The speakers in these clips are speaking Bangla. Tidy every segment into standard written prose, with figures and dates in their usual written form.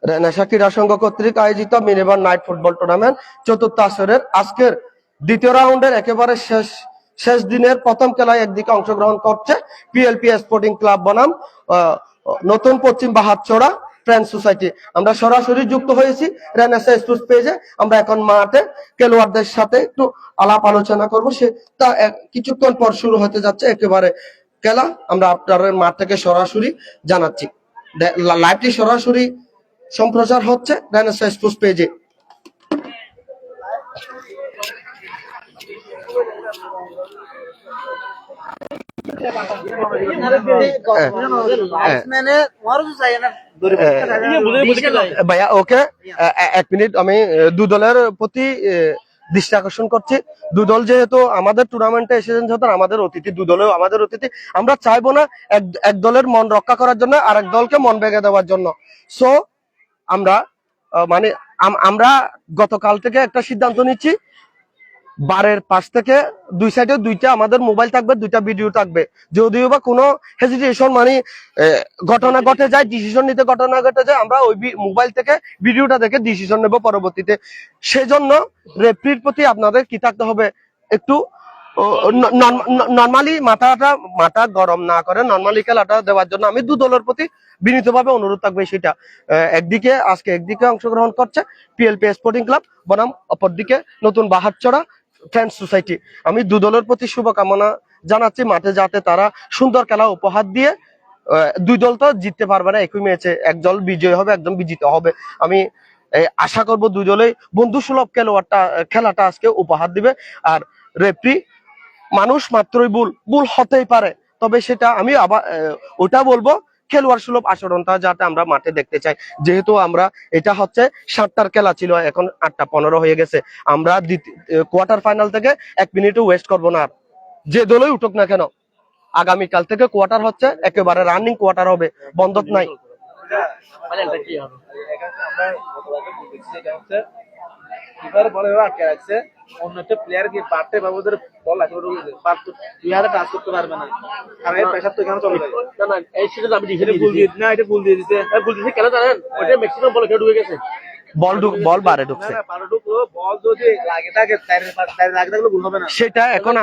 নেশা ক্রীড়া সংঘ কর্তৃক আয়োজিত মিনিবান নাইট ফুটবল টুর্নামেন্ট চতুর্থ আসরের আজকের দ্বিতীয় রাউন্ডের একেবারে শেষ দিনের প্রথম খেলায় একদিকে অংশগ্রহণ করছে পিএলপি স্পোর্টিং ক্লাব বনাম নতুন পশ্চিম বাহাতছড়া ফ্রেন্ডস সোসাইটি। আমরা সরাসরি যুক্ত হয়েছি রেনেসা স্পোর্টস পেজে। আমরা এখন মাঠে খেলোয়াড়দের সাথে একটু আলাপ আলোচনা করবো, সে তা কিছুক্ষণ পর শুরু হতে যাচ্ছে একেবারে খেলা। আমরা আপনাদের মাঠ থেকে সরাসরি জানাচ্ছি, লাইভটি সরাসরি সম্প্রচার হচ্ছে রেনেসা স্পোর্টস পেজে। ভাইয়া ওকে, এক মিনিট, আমি দু দলের প্রতি দৃষ্টি আকর্ষণ করছি। দু দল যেহেতু আমাদের টুর্নামেন্টে এসেছেন, যেহেতু আমাদের অতিথি, দু দলেও আমাদের অতিথি। আমরা চাইবো না এক দলের মন রক্ষা করার জন্য আরেক দলকে মন ভেঙে দেওয়ার জন্য। সো আমরা মানে আমরা গতকাল থেকে একটা সিদ্ধান্ত নিচ্ছি, বারের পাশ থেকে দুই সাইডে দুইটা আমাদের মোবাইল থাকবে, দুইটা ভিডিও থাকবে। যদিও বা কোনো হেজিটেশন মানে ঘটনা ঘটে যায়, ডিসিশন নিতে ঘটনা ঘটে যায়, আমরা ওই মোবাইল থেকে ভিডিওটা দেখে ডিসিশন নেব পরবর্তীতে। সেজন্য রেফারির প্রতি আপনাদের কি থাকতে হবে, একটু নর্মালি মাথা গরম না করে নর্মালি খেলাটা দেওয়ার জন্য আমি দু দলের প্রতি বিনীতভাবে অনুরোধ থাকবে সেটা। একদিকে অংশগ্রহণ করছে পিএলপি স্পোর্টিং ক্লাব বনাম অপরদিকে নতুন বাহাতছড়া ফ্রেন্ডস সোসাইটি। আমি দু দলের প্রতি শুভকামনা জানাচ্ছি, মাঠে যাতে তারা সুন্দর খেলা উপহার দিয়ে, দুই দল তো জিততে পারবে না একই ম্যাচে, এক দল বিজয়ী হবে একদম বিজিত হবে। আমি আশা করব দুই দলেই বন্ধু সুলভ খেলাটা আজকে উপহার দিবে। আর রেফারি মানুষ মাত্রই ভুল হতেই পারে, তবে সেটা আমি আবার ওটা বলবো খেলোয়াড় সুলভ আচরণটা যাতে আমরা মাঠে দেখতে চাই। যেহেতু আমরা এটা হচ্ছে 7টার খেলা ছিল, এখন 8:15 হয়ে গেছে। আমরা কোয়ার্টার ফাইনাল থেকে 1 মিনিটও ওয়েস্ট করবো না। আর যে দলই উঠুক না কেন, আগামীকাল থেকে কোয়ার্টার হচ্ছে একেবারে রানিং কোয়ার্টার হবে, বন্ধক নাই। অন্য একটা প্লেয়ার কি পারতে পারবে, ওদের বল আছে প্লেয়ারে কাজ করতে পারবে না, কারণ এই প্রেসার তো এখানে চলে যায় না। এই সিজন আমি দেখে ভুল দিয়ে না, এটা ভুল দিয়ে দিতে কেন জানেন? ওটা ম্যাক্সিমাম বল কেটে ঢুকে গেছে, বল বারে ঢুকছে, বল যদি লাগে থাকে তার লাগে থাকলে ভুল হবে না। সেটা এখন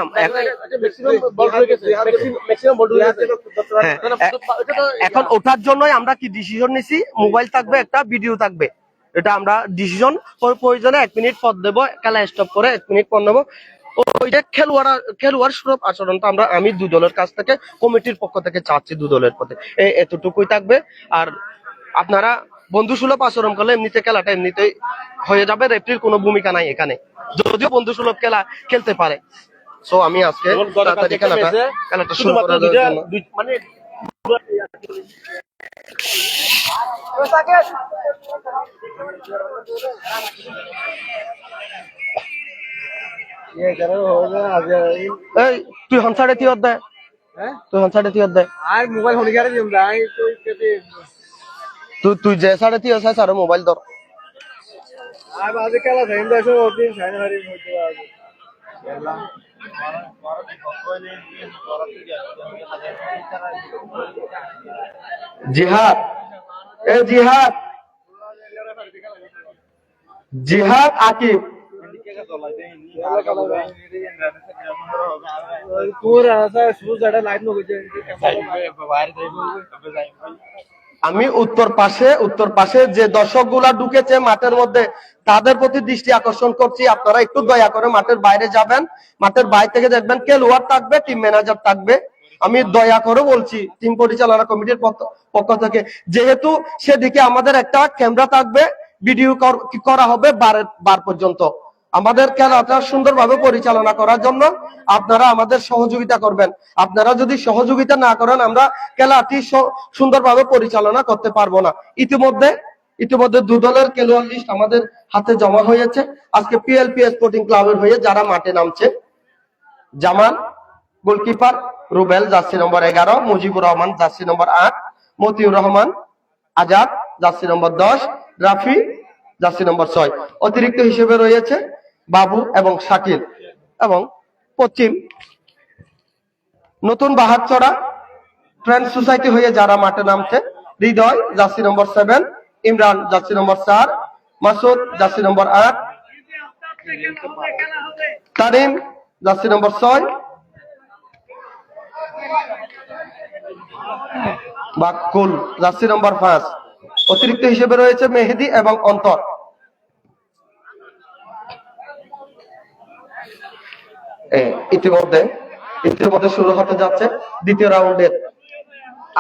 এখন ওঠার জন্যই আমরা কি ডিসিশন নিছি, মোবাইল থাকবে একটা, ভিডিও থাকবে। এটা আমরা ডিসিশন প্রয়োজনে 1 মিনিট পর দেবো, খেলা স্টপ করে 1 মিনিট পর নেবো। ওইটা খেলোয়াড় সুলভ আচরণটা আমি দু দলের কাছ থেকে কমিটির পক্ষ থেকে চাচ্ছি, দু দলের প্রতি এতটুকুই থাকবে। আর আপনারা বন্ধু সুলভ আচরণ করলে এমনিতে খেলাটা এমনিতেই হয়ে যাবে, রেফারির কোনো ভূমিকা নাই এখানে, যদিও বন্ধু সুলভ খেলা খেলতে পারে। সো আমি আজকে খেলাটা শুরু করার জন্য মানে তুই হনসাড়ে তুই অধ্যায় আর মোবাইল হলি গারে দিম ভাই, তুই যে সাড়ে তুই আছে সাড়ে মোবাইল ধর। আর বাজে খেলা ফেম দেখো ওদিন সাইন হারি মধ্যে আছে জিহাদ আকিব আমি উত্তর পাশে যে দর্শকগুলা ঢুকেছে মাঠের মধ্যে, তাদের প্রতি দৃষ্টি আকর্ষণ করছি, আপনারা একটু দয়া করে মাঠের বাইরে যাবেন। মাঠের বাইরে থেকে দেখবেন খেলোয়াড় থাকবে, টিম ম্যানেজার থাকবে। আমি দয়া করে বলছি টিম পরিচালনা কমিটির পক্ষ থেকে, যেহেতু সেদিকে আমাদের একটা ক্যামেরা থাকবে, ভিডিও করা হবে বার পর্যন্ত। আমাদের খেলাটা সুন্দরভাবে পরিচালনা করার জন্য আপনারা আমাদের সহযোগিতা করবেন। আপনারা যদি সহযোগিতা না করেন, আমরা খেলাটি সুন্দরভাবে পরিচালনা করতে পারবো না। ইতিমধ্যে দু দলের খেলোয়াড় লিস্ট আমাদের হাতে জমা হয়েছে। আজকে পিএলপি স্পোর্টিং ক্লাবের হয়ে যারা মাঠে নামছে: Jamal goalkeeper, Rubel jersey number 11, Mujibur Rahman jersey number 8, Motiur Rahman Azad jersey number 10, Rafi jersey number 6। অতিরিক্ত হিসেবে রয়েছে বাবু এবং শাকিল। এবং পশ্চিম নতুন বাহাতছড়া ফ্রেন্ডস সোসাইটি হয়ে যারা মাঠে নামছে: Hridoy jersey number 7, Imran jersey number 4, Masud jersey number 8, Tarim jersey number 6, Bakul jersey number 5। অতিরিক্ত হিসেবে রয়েছে মেহেদি এবং অন্তর। ইতিমধ্যে শুরু হতে যাচ্ছে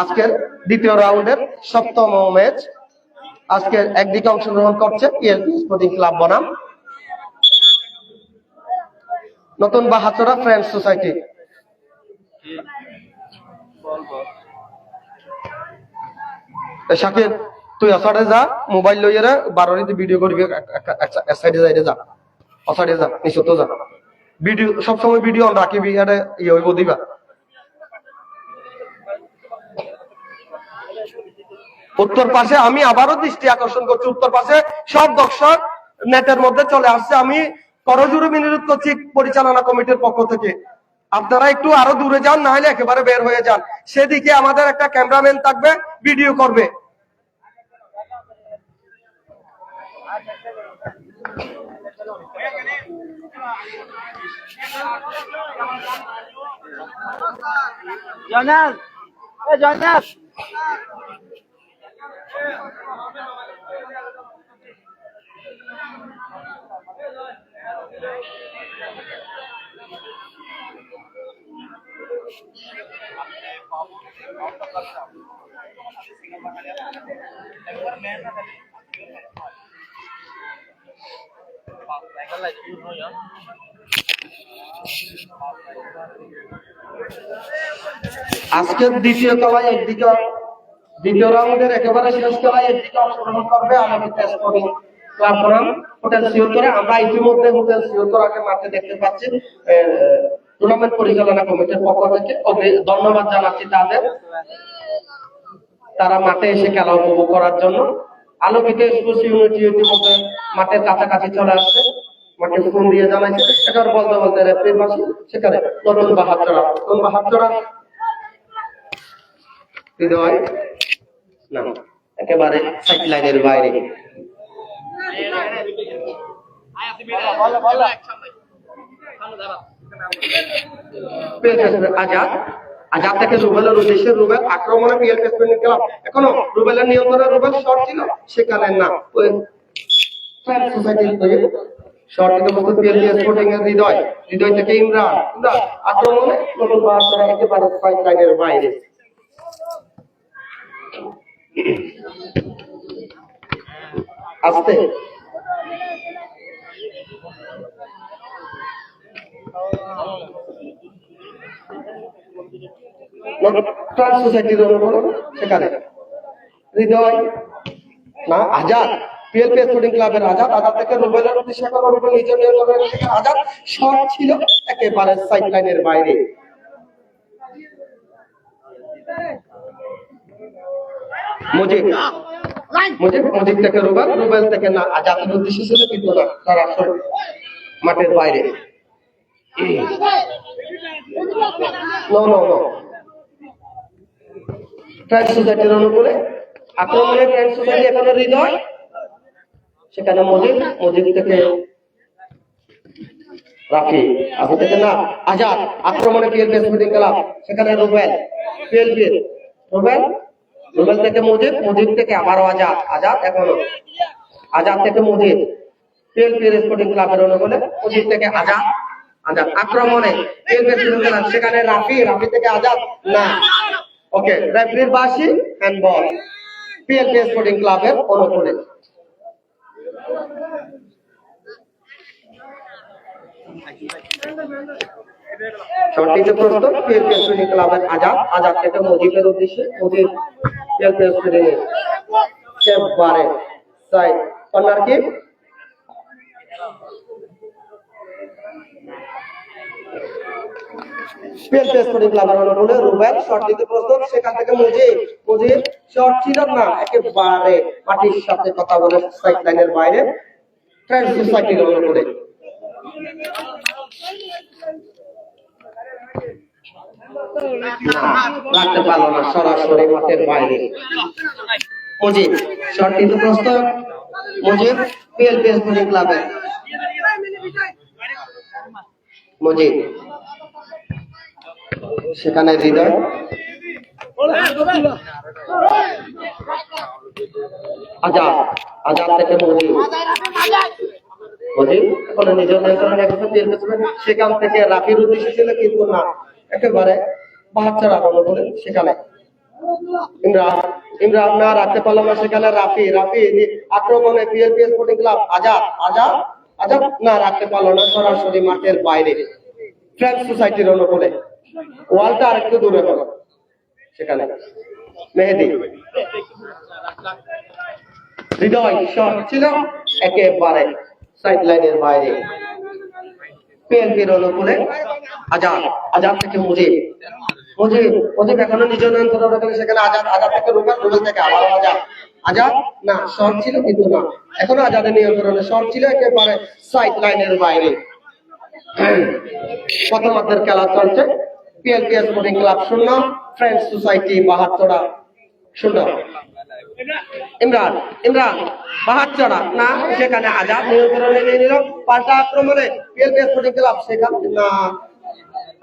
আজকের দ্বিতীয় রাউন্ডের 7তম ম্যাচ। আজকের একদিকে অংশগ্রহণ করছে পিএলপি স্পোর্টিং ক্লাব বনাম নতুন বাহাচড়া ফ্রেন্ডস সোসাইটি। শাকিব তুই অসাইডে যা, মোবাইল লইয়ে বারোরিতে ভিডিও করবি, সাইডে সাইডে যা, অসাইডে যা, নিচে তো যা, ভিডিও সবসময় ভিডিও অন রাখিবি, এটা ইয়ে হইব দিবা। উত্তর পাশে আমি আবারও দৃষ্টি আকর্ষণ করছি, উত্তর পাশে সব দর্শক নেটের মধ্যে চলে আসছে। আমি করজোরে বিনোদ করছি পরিচালনা কমিটির পক্ষ থেকে, আপনারা একটু আরো দূরে যান, না হলে একেবারে বের হয়ে যান। সেদিকে আমাদের একটা ক্যামেরাম্যান থাকবে, ভিডিও করবে। জয়নাল, এ জয়নাল, আজকের দ্বিতীয় রাউন্ডের একেবারে শেষ খেলায় একদিকে অংশগ্রহণ করবে আলোকিত স্পোর্টিং ক্লাব বনাম হোটেল সিওতরা। আমরা ইতিমধ্যে হোটেল সিওতরাকে মাঠে দেখতে পাচ্ছি টুর্নামেন্ট পরিচালনা কমিটির পক্ষ থেকে। ধন্যবাদ জানাচ্ছি তাদের, তারা মাঠে এসে খেলা উপভোগ করার জন্য। আলোকিত স্পোর্টস ইউনিটি ইতিমধ্যে মাঠের কাছাকাছি চলে আসছে, মাঠে ফোন দিয়ে জানাইছে। এটার বলতে বলতে রেফারির পাশে সেখানে নতুন বাহাত্তরা হৃদয় না, একেবারে সাইড লাইনের বাইরে। আজাদ থেকে রুবেলের উদ্দেশ্যে, রুবেল আক্রমণে পিএল পেসমেন্ট খেলাম, এখনো রুবেলের নিয়ন্ত্রণে রুবেল শর্ট ছিল, সেখানে না ওই সোসাইটির শর্ট থেকে বলতে পিএল স্পোর্টিং এর হৃদয় থেকে ইমরান আক্রমণে নতুন বাহাত্তরা একেবারে সাইড লাইনের বাইরে। আসতে সোসাইটির সেখানে হৃদয় না আজাদ, পিএলপি স্পোর্টিং ক্লাবের আজাদ থেকে রুবেলের উদ্দেশ্যে রুবেল নিজের নিয়ন্ত্রণে আজাদ শর্ট ছিল একেবারে সাইড লাইনের বাইরে। মুজিব থেকে রুবেল থেকে না আজাদের উদ্দেশ্য ছিল, কিন্তু না, তার আসল মাঠের বাইরে। ফ্রেন্ডস সোসাইটির অনুকূলে আক্রমণে ফ্রেন্ডস সোসাইটি এখানে হৃদয়, সেখানে মুজিব থেকে রাফি থেকে না আজাদ আক্রমণে পিএলপি স্পোর্টিং ক্লাব, সেখানে রুবেল থেকে মুজিব থেকে আবারও আজাদ এখনো আজাদ থেকে মুজিব, পিএলপি স্পোর্টিং ক্লাবের অনুকূলে মুজিব থেকে আজাদ আক্রমণে পিএলপি স্পোর্টিং ক্লাব, সেখানে রাফি থেকে আজাদ না। ওকে, রেফারির বাঁশি, হ্যান্ডবল পিএলপি স্পোর্টিং ক্লাবের অনুকূলে। শর্টটিতে প্রস্তুত পিএলপি স্পোর্টিং ক্লাবের আজাদ থেকে মুজিবের উদ্দেশ্যে, মুজিব পিএলপি স্পোর্টিং একেবারে side corner kick. PLP sporting ক্লাবের অনুকূলে রুবেল শর্টটিতে প্রস্তুত, সেখান থেকে মুজিব শর্ট ছিল না, একেবারে মাটির সাথে কথা বলে সাইড লাইনের বাইরে। ফ্রেন্ডস সোসাইটির অনুকূলে রাখতে পারলো না, সরাসরি মাঠের বাইরে। মুজিব শর্ট কিন্তু প্রস্তুত মুজিব পিএলপি স্পোর্টিং ক্লাবের মুজিব সেখানে হৃদয় আজাদ আজাদ থেকে মুজিব মুজিব এখন নিজের নিয়ন্ত্রণে রেখেছে পিএলপি সেখান থেকে রাফির উদ্দেশ্য ছিল কিন্তু না একেবারে 72 রান হলো বলে সেখানে ইমরান ইমরান না রাখতে পারলো না সেখানে রাফি রাফি আক্রমণে PLP sporting club Azad Azad Azad না রাখতে পারলো না সরাসরি মাঠের বাইরে ফ্রেন্ডস সোসাইটির অনুকূলে ওয়ালটা আরেকটু দূরে হলো সেখানে মেহেদি হৃদয় শট ছিল একেবারে সাইড লাইনের বাইরে পিএলপির অনুকূলে আজাদ আজাদ থেকে মুজিব মুজিব মুজিব এখনো নিজের নিয়ন্ত্রণ রাখেন সেখানে আজাদ আজাদ থেকে রুবেল রুবেল থেকে আবার আজাদ আজাদ না শট ছিল কিন্তু না এখনো আজাদের নিয়ন্ত্রণে শট ছিল একেবারে সাইড লাইনের বাইরে প্রথমার্ধের খেলা চলছে PLP sporting club 0 friends society 72 0 Imran Imran 72 না সেখানে আজাদ নিয়ন্ত্রণে নিয়ে নিল পাল্টা আক্রমণে পিএলপি স্পোর্টিং ক্লাব সেখানে না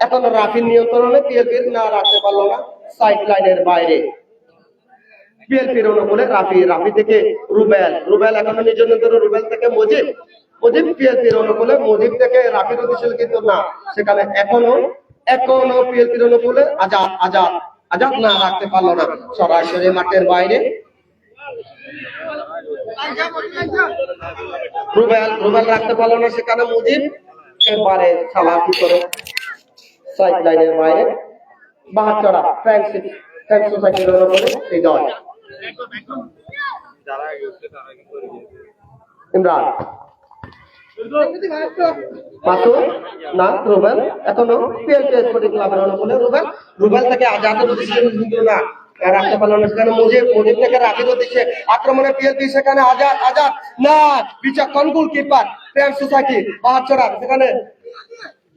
এখন রাফির নিয়ন্ত্রণে পিএলপি না রাখতে পারলো না সাইড লাইনের বাইরে পিএলপির অনুকূলে রাফি রাফি থেকে রুবেল রুবেল এখনো নিজের নিয়ন্ত্রণে রুবেল থেকে মুজিব মুজিব পিএলপির অনুকূলে মুজিব থেকে রাফির উদ্দেশ্য কিন্তু না সেখানে এখনো পিএলপির অনুকূলে আজাদ আজাদ আজাদ না রাখতে পারলো না সরাসরি মাঠের বাইরে রুবেল রুবেল রাখতে পারলো না সেখানে মুজিব এবারে চালাকি করে সাইড লাইনের বাইরে 72 ফ্রেন্ডস সোসাইটির অনুকূলে এই দল ইমরান মাসুদ না রুবেল এখনো পিএলপি স্পোর্টিং ক্লাবের অনুকূলে রুবেল রুবেল থেকে আজাদের উদ্দেশ্যে কিন্তু না রাখতে পারলো না সেখানে মুজিব মুজিব থেকে রাফির উদ্দেশ্যে আক্রমণে পিএলপি সেখানে আজাদ আজাদ না বিচক্ষণ গোলকিপার ফ্রেন্ডস সোসাইটি 72 সেখানে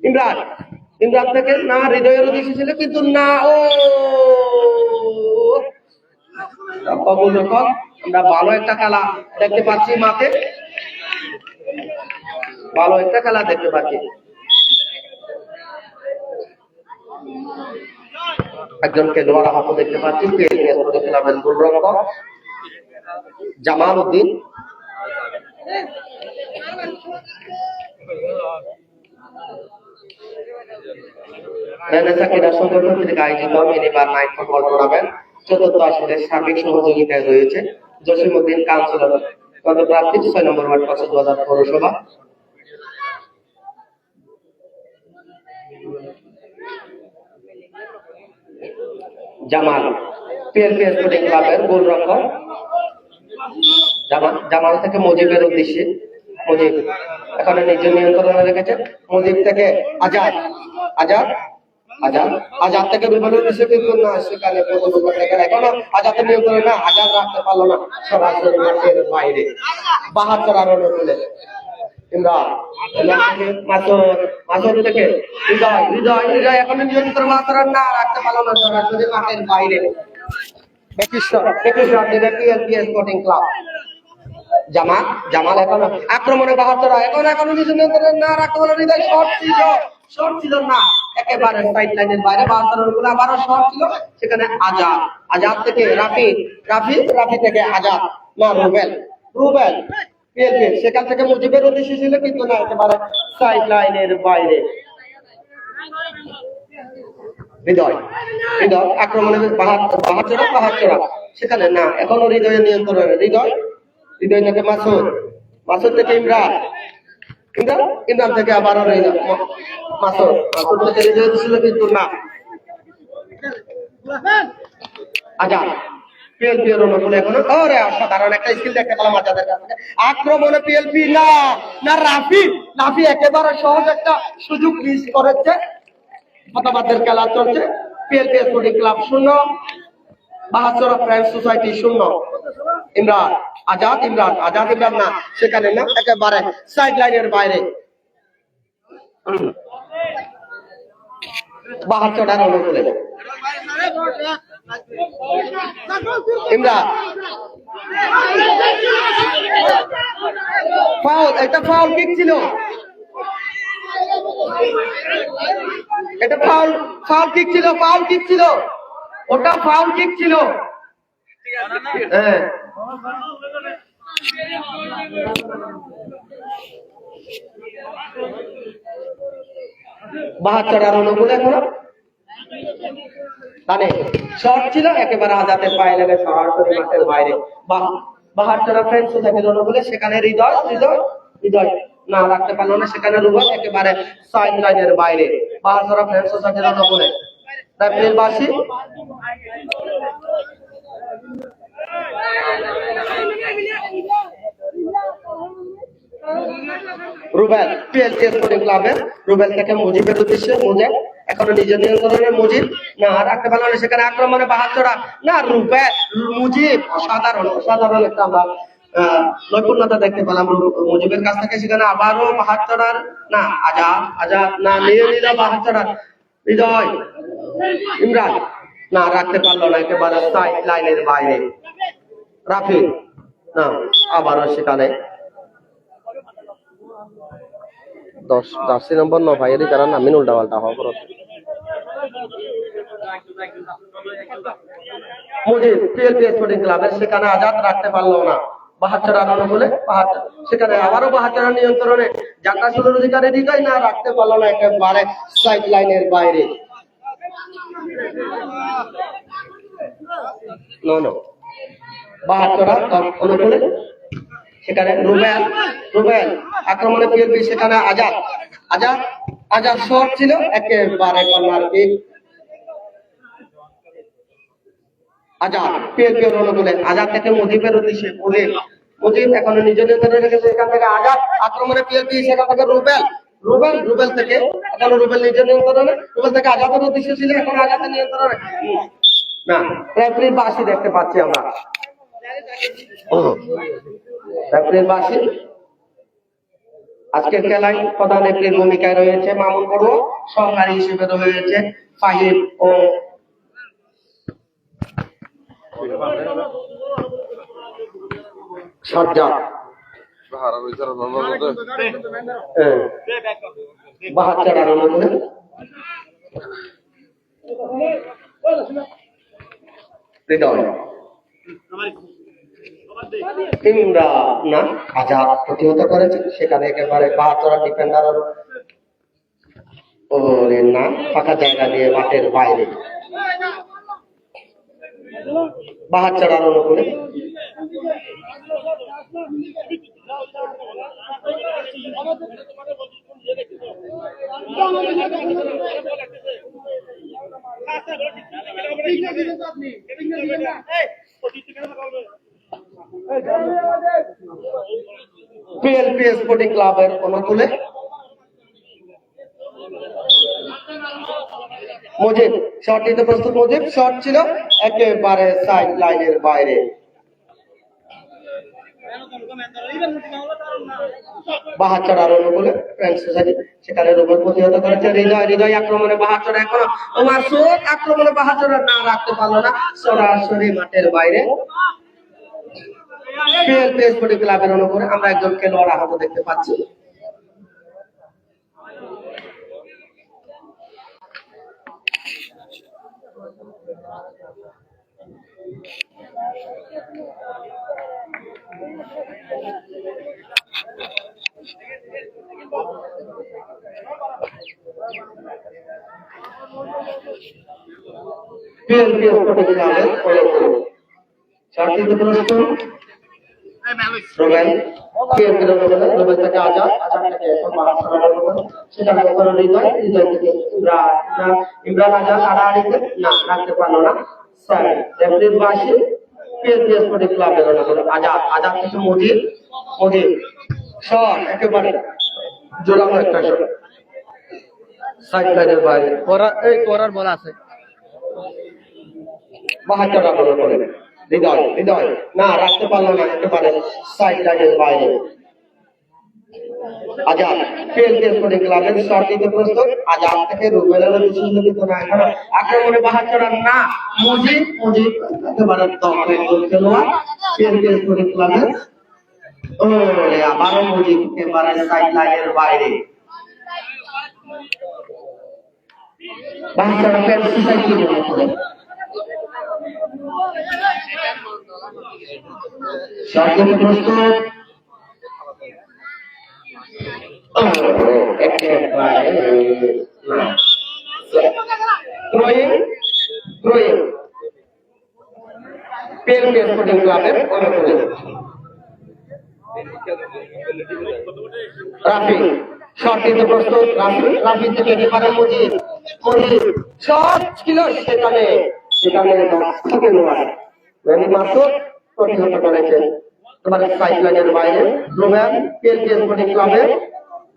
ইমরান ইমরান থেকে না হৃদয়ের উদ্দেশ্যে ছিল কিন্তু না ও আমরা ভালো একটা খেলা দেখতে পাচ্ছি মাঠে ভালো একটা খেলা দেখতে পাচ্ছি একজন খেলোয়াড় আহত দেখতে পাচ্ছি ক্লাবের গোলরক্ষক জামাল উদ্দিন ক্রীড়া সংগঠন থেকে আয়োজিত মিনিবার নাইট ফুটবল টুর্নামেন্ট চতুর্থ আসরের সার্বিক সহযোগিতায় রয়েছে জসিমউদ্দিন কাউন্সিলর পদপ্রার্থী 6 নম্বর ওয়ার্ড কক্সবাজার পৌরসভা জামাল পিএলপি স্পোর্টিং ক্লাবের গোলরক্ষক জামাল থেকে মুজিবের উদ্দেশ্যে মুজিব এখানে নিজের নিয়ন্ত্রণে রেখেছে মুজিব থেকে আজাদ আজাদ আজাদ আজাদ থেকে বিভিন্ন উদ্দেশ্যে কিন্তু না সেখানে এখনো আজাদের নিয়ন্ত্রণে না আজাদ রাখতে পারলো না সরাসরি মাঠের বাইরে 72 রান তুলে ইমরান মাসুদ থেকে হৃদয় হৃদয় হৃদয় এখনো নিয়ন্ত্রণ মাত্র না রাখতে পারলো না সরাসরি মাঠের বাইরে PLP sporting club Jamal Jamal এখন আক্রমণে 72 এখনো নিজের নিয়ন্ত্রণে না রাখতে পারলো হৃদয় শর্ট ছিল না একেবারে সাইড লাইনের বাইরে 72 গুলো আবারও শর্ট ছিল সেখানে আজাদ আজাদ থেকে রাফি রাফি রাফি থেকে আজাদ না রুবেল রুবেল পিএলপি সেখান থেকে মুজিবের উদ্দেশ্য ছিল কিন্তু না একেবারে সাইড লাইনের বাইরে হৃদয় হৃদয় আক্রমণে 72 সেখানে না এখনো হৃদয়ের নিয়ন্ত্রণে হৃদয় হৃদয় থেকে মাসুদ মাসুদ থেকে ইমরান ইমরান ইমরান থেকে আবারও মাসুদ মাসুদ থেকে হৃদয় ছিল কিন্তু না আজাদ পিএলপি এর অনুকূলে এখনো ওরে অসাধারণ একটা স্কিল দেখতে পেলাম আজাদের কাছ থেকে আক্রমণে পিএলপি না না রাফি রাফি একেবারে সহজ একটা সুযোগ মিস করেছে প্রথমার্ধের খেলা চলছে PLP sporting club 0 72 friends society 0 Imran Azad Imran Azad Imran না সেখানে না একেবারে সাইড লাইনের বাইরে 72 অনুকূলে ইমরান ফাউল, এটা ফাউল কিক ছিল, এটা ফাউল, ফাউল কিক ছিল, ফাউল কিক ছিল, ওটা ফাউল কিক ছিল। হ্যাঁ বাহাত্তর রান অনুকূলে এখনো মানে শর্ট ছিল, একেবারে আজাদের পায়ে লেগে সরাসরি মাঠের বাইরে। 72 ফ্রেন্ড সোসাইটির অনুকূলে, সেখানে হৃদয় হৃদয় হৃদয় না রাখতে পারলো না, সেখানে রুবেল একেবারে সাইড লাইনের বাইরে। 72 ফ্রেন্ড সোসাইটির অনুকূলে রাফিল বাসি রুবেল পিএলসি স্পোর্টিং ক্লাবের, রুবেল থেকে মুজিবের উদ্দেশ্যে, মুজিব এখনো নিজের নিয়ন্ত্রণে, মুজিব না রাখতে পারলো না, সেখানে আক্রমণে 72 না রুবেল, মুজিব অসাধারণ অসাধারণ একটা আমরা নৈপুণ্যতা দেখতে পেলাম মুজিবের কাছ থেকে। সেখানে আবারও 72 না আজাদ, আজাদ না নিয়ে নিল 72 হৃদয়, ইমরান না রাখতে পারলো না, একেবারে সাইড লাইনের বাইরে। রাফি না আবারও সেখানে 10 জার্সি নম্বর 9 ভাইয়েরই যারা নামিন উল্টা পাল্টা হওয়া পর মুজিব পিএলপি স্পোর্টিং ক্লাবের, সেখানে আজাদ রাখতে পারলো না। 72 রান অনুকূলে, সেখানে আবারও 72 নিয়ন্ত্রণে যাত্রা শুরুর অধিকারী হৃদয় না রাখতে পারলো না, একেবারে সাইড লাইনের বাইরে। নো 72 রান অনুকূলে, সেখানে রুবেল, রুবেল আক্রমণে পিএলপি, সেখানে আজাদ, আজাদ আজাদ শর্ট ছিল, একেবারে কর্নার কিক। আজাদ পিএলপি অনুকূলে, আজাদ থেকে মুজিবের উদ্দেশ্যে, মুজিব, মুজিব এখনো নিজের নিয়ন্ত্রণে রেখেছে, সেখান থেকে আজাদ আক্রমণে পিএলপি, সেখান থেকে রুবেল, রুবেল, রুবেল থেকে এখনো রুবেল নিজের নিয়ন্ত্রণে, রুবেল থেকে আজাদের উদ্দেশ্য ছিল, এখন আজাদের নিয়ন্ত্রণে না। রেফারির বাঁশি দেখতে পাচ্ছি আমরা, রেফারির বাঁশি। আজকের খেলায় প্রধান রেফারির ভূমিকায় রয়েছে মামুন বড়ুয়া, সহকারী হিসেবে রয়েছে ফাহিম ও সজ্জাদ। 72 রান অনুকূলে, হৃদয়, ইমরান না আজাদ প্রতিহত করেছে, সেখানে একেবারে 72 ডিফেন্ডার ওরে না ফাঁকা জায়গা দিয়ে মাঠের বাইরে। 72 রান অনুকূলে, পিএলপি স্পোর্টিং ক্লাবের অনুকূলে মুজিব শট নিতে প্রস্তুত, মুজিব শট ছিল, একেবারে সাইড লাইনের বাইরে। 72 রান অনুকূলে ফ্রেন্ড সোসাইটি, সেখানে রুবেল প্রতিহত করেছে, হৃদয়, হৃদয় আক্রমণে 72 এখনো মাসুদ আক্রমণে 72 না রাখতে পারলো না, সরাসরি মাঠের বাইরে। পিএলপি স্পোর্টিং ক্লাবের অনুকূলে আমরা একজন খেলোয়াড় আহত দেখতে পাচ্ছি। পিএলপি স্পোর্টিং ক্লাবের চারটিতে প্রশ্ন রুবেল, পিএলপি রুবেল থেকে আজাদ, আজাদ থেকে এখন 72 রানের মতো, সেখানে কোনো হৃদয়, হৃদয় থেকে ইমরান, ইমরান আজাদ আড়াআড়িতে না রাখতে পারলো না। স্যার রেফারির বাঁশি, পিএলপি স্পোর্টিং ক্লাবের অনুকূলে, আজাদ, আজাদ থেকে মুজিব, মুজিব শট একেবারে জোরালো একটা শট, সাইড লাইনের বাইরে। করার বল আছে। 72 রান অনুকূলে, হৃদয়, হৃদয় না রাখতে পারলো না, একেবারে সাইড লাইনের বাইরে। আজাদ পিএলপি স্পোর্টিং ক্লাবের শট দিতে প্রস্তুত আজাদ থেকে রুবেলের উদ্দেশ্যে কিন্তু না এখন আক্রমণে বাহাত্তর রান না মুজিব একেবারে দখলে খেলোয়াড় পিএলপি স্পোর্টিং ক্লাবের ওরে আবারও মুজিব একেবারে সাইড লাইনের বাইরে বাহাত্তর রান সোসাইটি শট দিতে প্রস্তুত স্পোর্টিং ক্লাবের অনুকূলে রাফি শট দিতে প্রস্তুত রাফি থেকে একেবারে মুজিব শট ছিল সেখানে মাসুদ প্রতিহত করেছেন তোমার সাইড লাইনের বাইরে রুবেল পিএলপি স্পোর্টিং ক্লাবের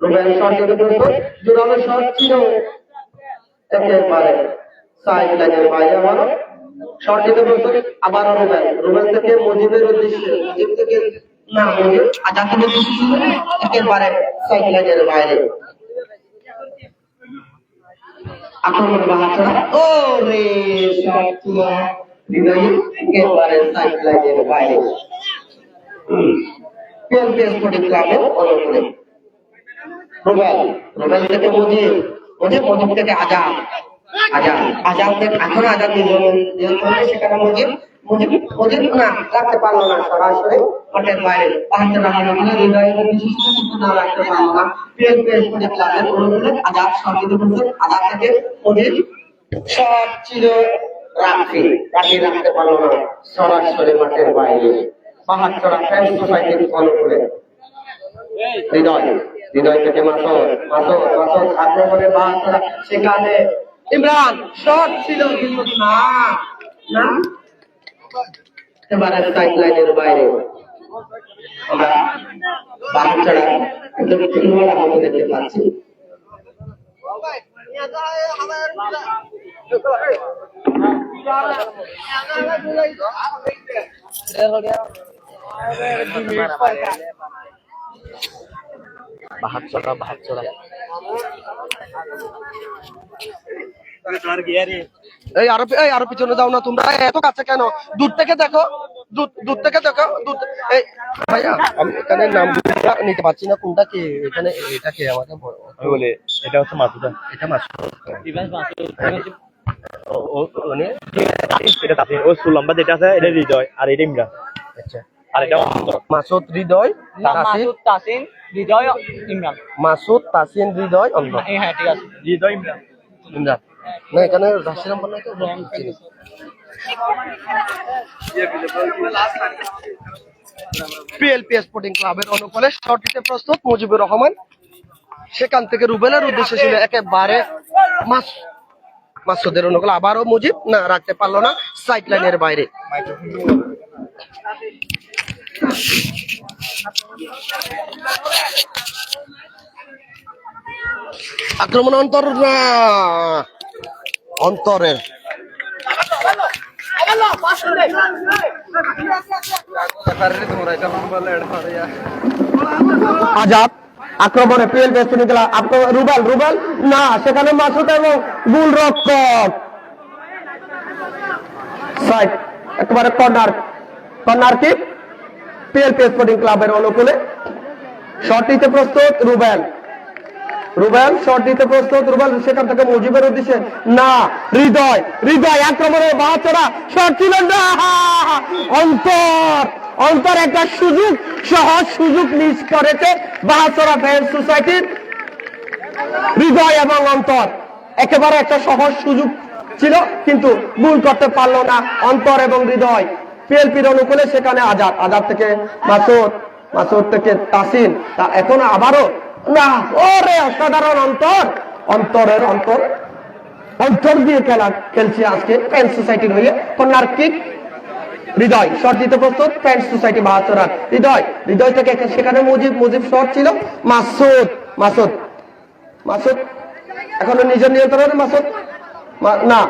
রুবেল শট দিতে প্রস্তুত জোরালো শট ছিল একেবারে সাইড লাইনের বাইরে আবারও শট দিতে প্রস্তুত আবারও রুবেল থেকে মুজিবের উদ্দেশ্যে মুজিব থেকে না মুজিব আজাদের উদ্দেশ্যে ছিল একেবারে সাইড লাইনের বাইরে আক্রমণ বাহাত্তর ও রে শট ছিল হৃদয় একেবারে সাইড লাইনের বাইরে পিএলপি স্পোর্টিং ক্লাবের অনুকূলে রুবেল থেকে মুজিব থেকে আজাদ থেকে এখন আজাদ নিয়ন্ত্রণে সেখানে মুজিব না রাখতে পারলো না সরাসরি মাঠের বাইরে 72 রান হলে হৃদয়ের বিশেষ কিন্তু না রাখতে পারলো না পিএলপি স্পোর্টিং ক্লাবের অনুকূলে আজাদ সর্বিত করছে আজাদ থেকে মুজিব শট ছিল রাখতে পারলো না সরাসরি মাঠের বাইরে 72 রান ফ্যান্স সোসাইটির অনুকূলে হৃদয় থেকে মাসুদ আক্রমণে 72 রান সেখানে ইমরান শট ছিল কিন্তু না এবারে সাইড লাইনের বাইরে আমরা 72 রান কিন্তু খেলোয়াড় আমরা দেখতে পাচ্ছি আরো পিছনে যাও না তোমরা এত কাছে কেন দূর থেকে দেখো ভাইয়া আমি এখানে নাম নিতে পারছি না কোনটা কে এখানে এটা কে আমাকে বলে এটা হচ্ছে মাসুদা এটা মাসুদ ও সুলম্বা যেটা আছে এটা হৃদয় আর এটা ইমরান আচ্ছা আর এটা মাসুদ হৃদয় তাসিন হৃদয় ইমরান মাসুদ তাসিন হৃদয় অন্ধ হ্যাঁ ঠিক আছে হৃদয় ইমরান না এখানে রাশি নাম্বার নাই তো পিএলপি স্পোর্টিং ক্লাবের অনুকূলে শট দিতে প্রস্তুত মুজিবুর রহমান সেখান থেকে রুবেলের উদ্দেশ্য ছিল একেবারে মাসুদের অনুকূলে আবারও মুজিব না রাখতে পারলো না সাইড লাইনের বাইরে আক্রমণ অন্তরের আজাদ আক্রমণে পিএলপি স্পোর্টিং ক্লাব রুবেল না সেখানে মাসুদ এবং গোলরক্ষক সাইড একেবারে কর্নার কিক পিএলপি স্পোর্টিং ক্লাবের অনুকূলে শট দিতে প্রস্তুত রুবেল শট দিতে প্রস্তুত রুবেল সেখান থেকে মুজিবের উদ্দেশ্যে না হৃদয় আক্রমণে 72 শট ছিল না অন্তর একটা সহজ সুযোগ মিস করেছে 72 ফ্যান্স সোসাইটির হৃদয় এবং অন্তর একেবারে একটা সহজ সুযোগ ছিল কিন্তু গোল করতে পারলো না অন্তর এবং হৃদয় পিএলপির অনুকূলে সেখানে আজাদ থেকে মাসুদ থেকে তাসিন এখন আবারও না ওরে অসাধারণ অন্তর দিয়ে খেলছে আজকে ফ্যান্স সোসাইটির হয়ে কর্নার কিক হৃদয় শট দিতে প্রস্তুত ফ্যান্স সোসাইটি 72 রান হৃদয় থেকে সেখানে মুজিব শট ছিল মাসুদ এখনো নিজের নিয়ন্ত্রণে মাসুদ না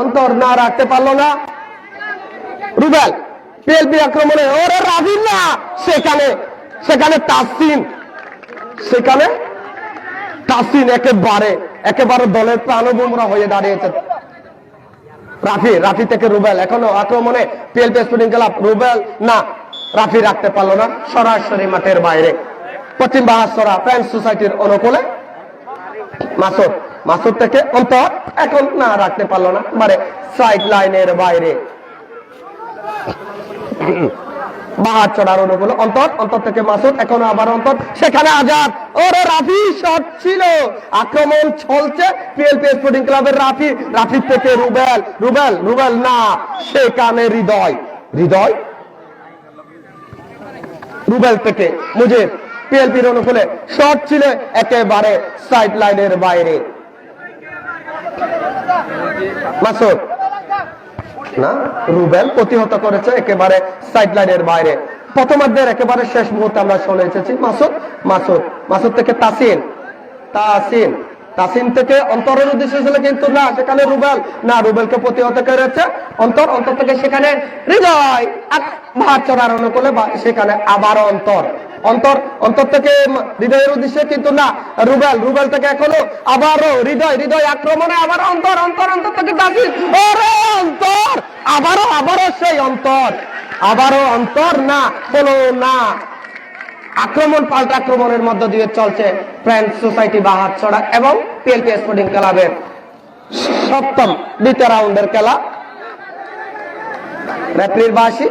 অন্তর না রাখতে পারলো না রুবেল পিএলপি আক্রমণে ওরে রাবিন না সেখানে সেখানে তাসিন একেবারে দলের প্রাণভোমরা হয়ে দাঁড়িয়েছে। রাফি থেকে রুবেল, এখনো আক্রমণে পিএলপি স্পোর্টিং ক্লাব। রুবেল না, রাফি রাখতে পারলো না, সরাসরি মাঠের বাইরে। পশ্চিম বাহাসরা ফ্রেন্ডস সোসাইটির অনুকূলে মাসুদ থেকে অন্তর, এখন না রাখতে পারলো না, মানে সাইড লাইনের বাইরে। বাহাত চড়ার অনুকূলে অন্তর থেকে মাসুদ, এখন আবার অন্তর, সেখানে আজাদ। ওরে রাফি শট ছিল, আক্রমণ চলছে পিএলপি স্পোর্টিং ক্লাবের। রাফি থেকে রুবেল না, সেখানে হৃদয় রুবেল থেকে মুজিব, পিএলপির অনুকূলে শট ছিল একেবারে সাইড লাইনের বাইরে। মাসুদ না, রুবেল প্রতিহত করেছে একেবারে সাইড লাইনের বাইরে। প্রথমার্ধের একেবারে শেষ মুহূর্তে আমরা চলে এসেছি। মাসুদ থেকে তাসিন থেকে অন্তরের উদ্দেশ্যে ছিল, কিন্তু না, সেখানে রুবেলকে প্রতিহত করেছে অন্তর থেকে সেখানে হৃদয় ভাত চড়ার অনুকূলে, সেখানে আবারও অন্তর থেকে হৃদয়ের উদ্দেশ্যে, কিন্তু না, রুবেল থেকে এখনো আবারও হৃদয় আক্রমণে, আবার অন্তর থেকে তাসিন, ওরে অন্তর, আবারও সেই অন্তর না হলো না। আক্রমণ পাল্টা আক্রমণের মধ্য দিয়ে চলছে ফ্রেন্ডস সোসাইটি বাহাতছড়া এবং পিএলপি স্পোর্টিং ক্লাবের সপ্তম দ্বিতীয় রাউন্ডের খেলা। রেফারির বাঁশি,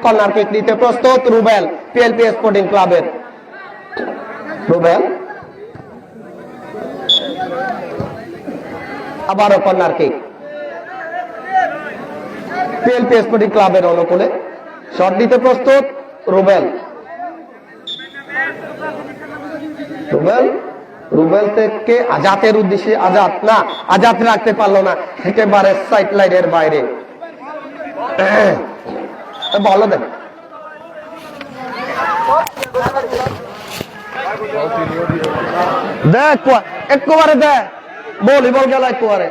কর্নার কিক নিতে প্রস্তুত রুবেল, পিএলপি স্পোর্টিং ক্লাবের। রুবেল আবারও কর্নার কিক, পিএলপি স্পোর্টিং ক্লাবের অনুকূলে শট দিতে প্রস্তুত রুবেল থেকে আজাদের উদ্দেশ্যে, আজাদ রাখতে পারলো না, একেবারে সাইড লাইনের বাইরে। বলো দেখ, একেবারে দেখ, ভলিবল খেলা একেবারে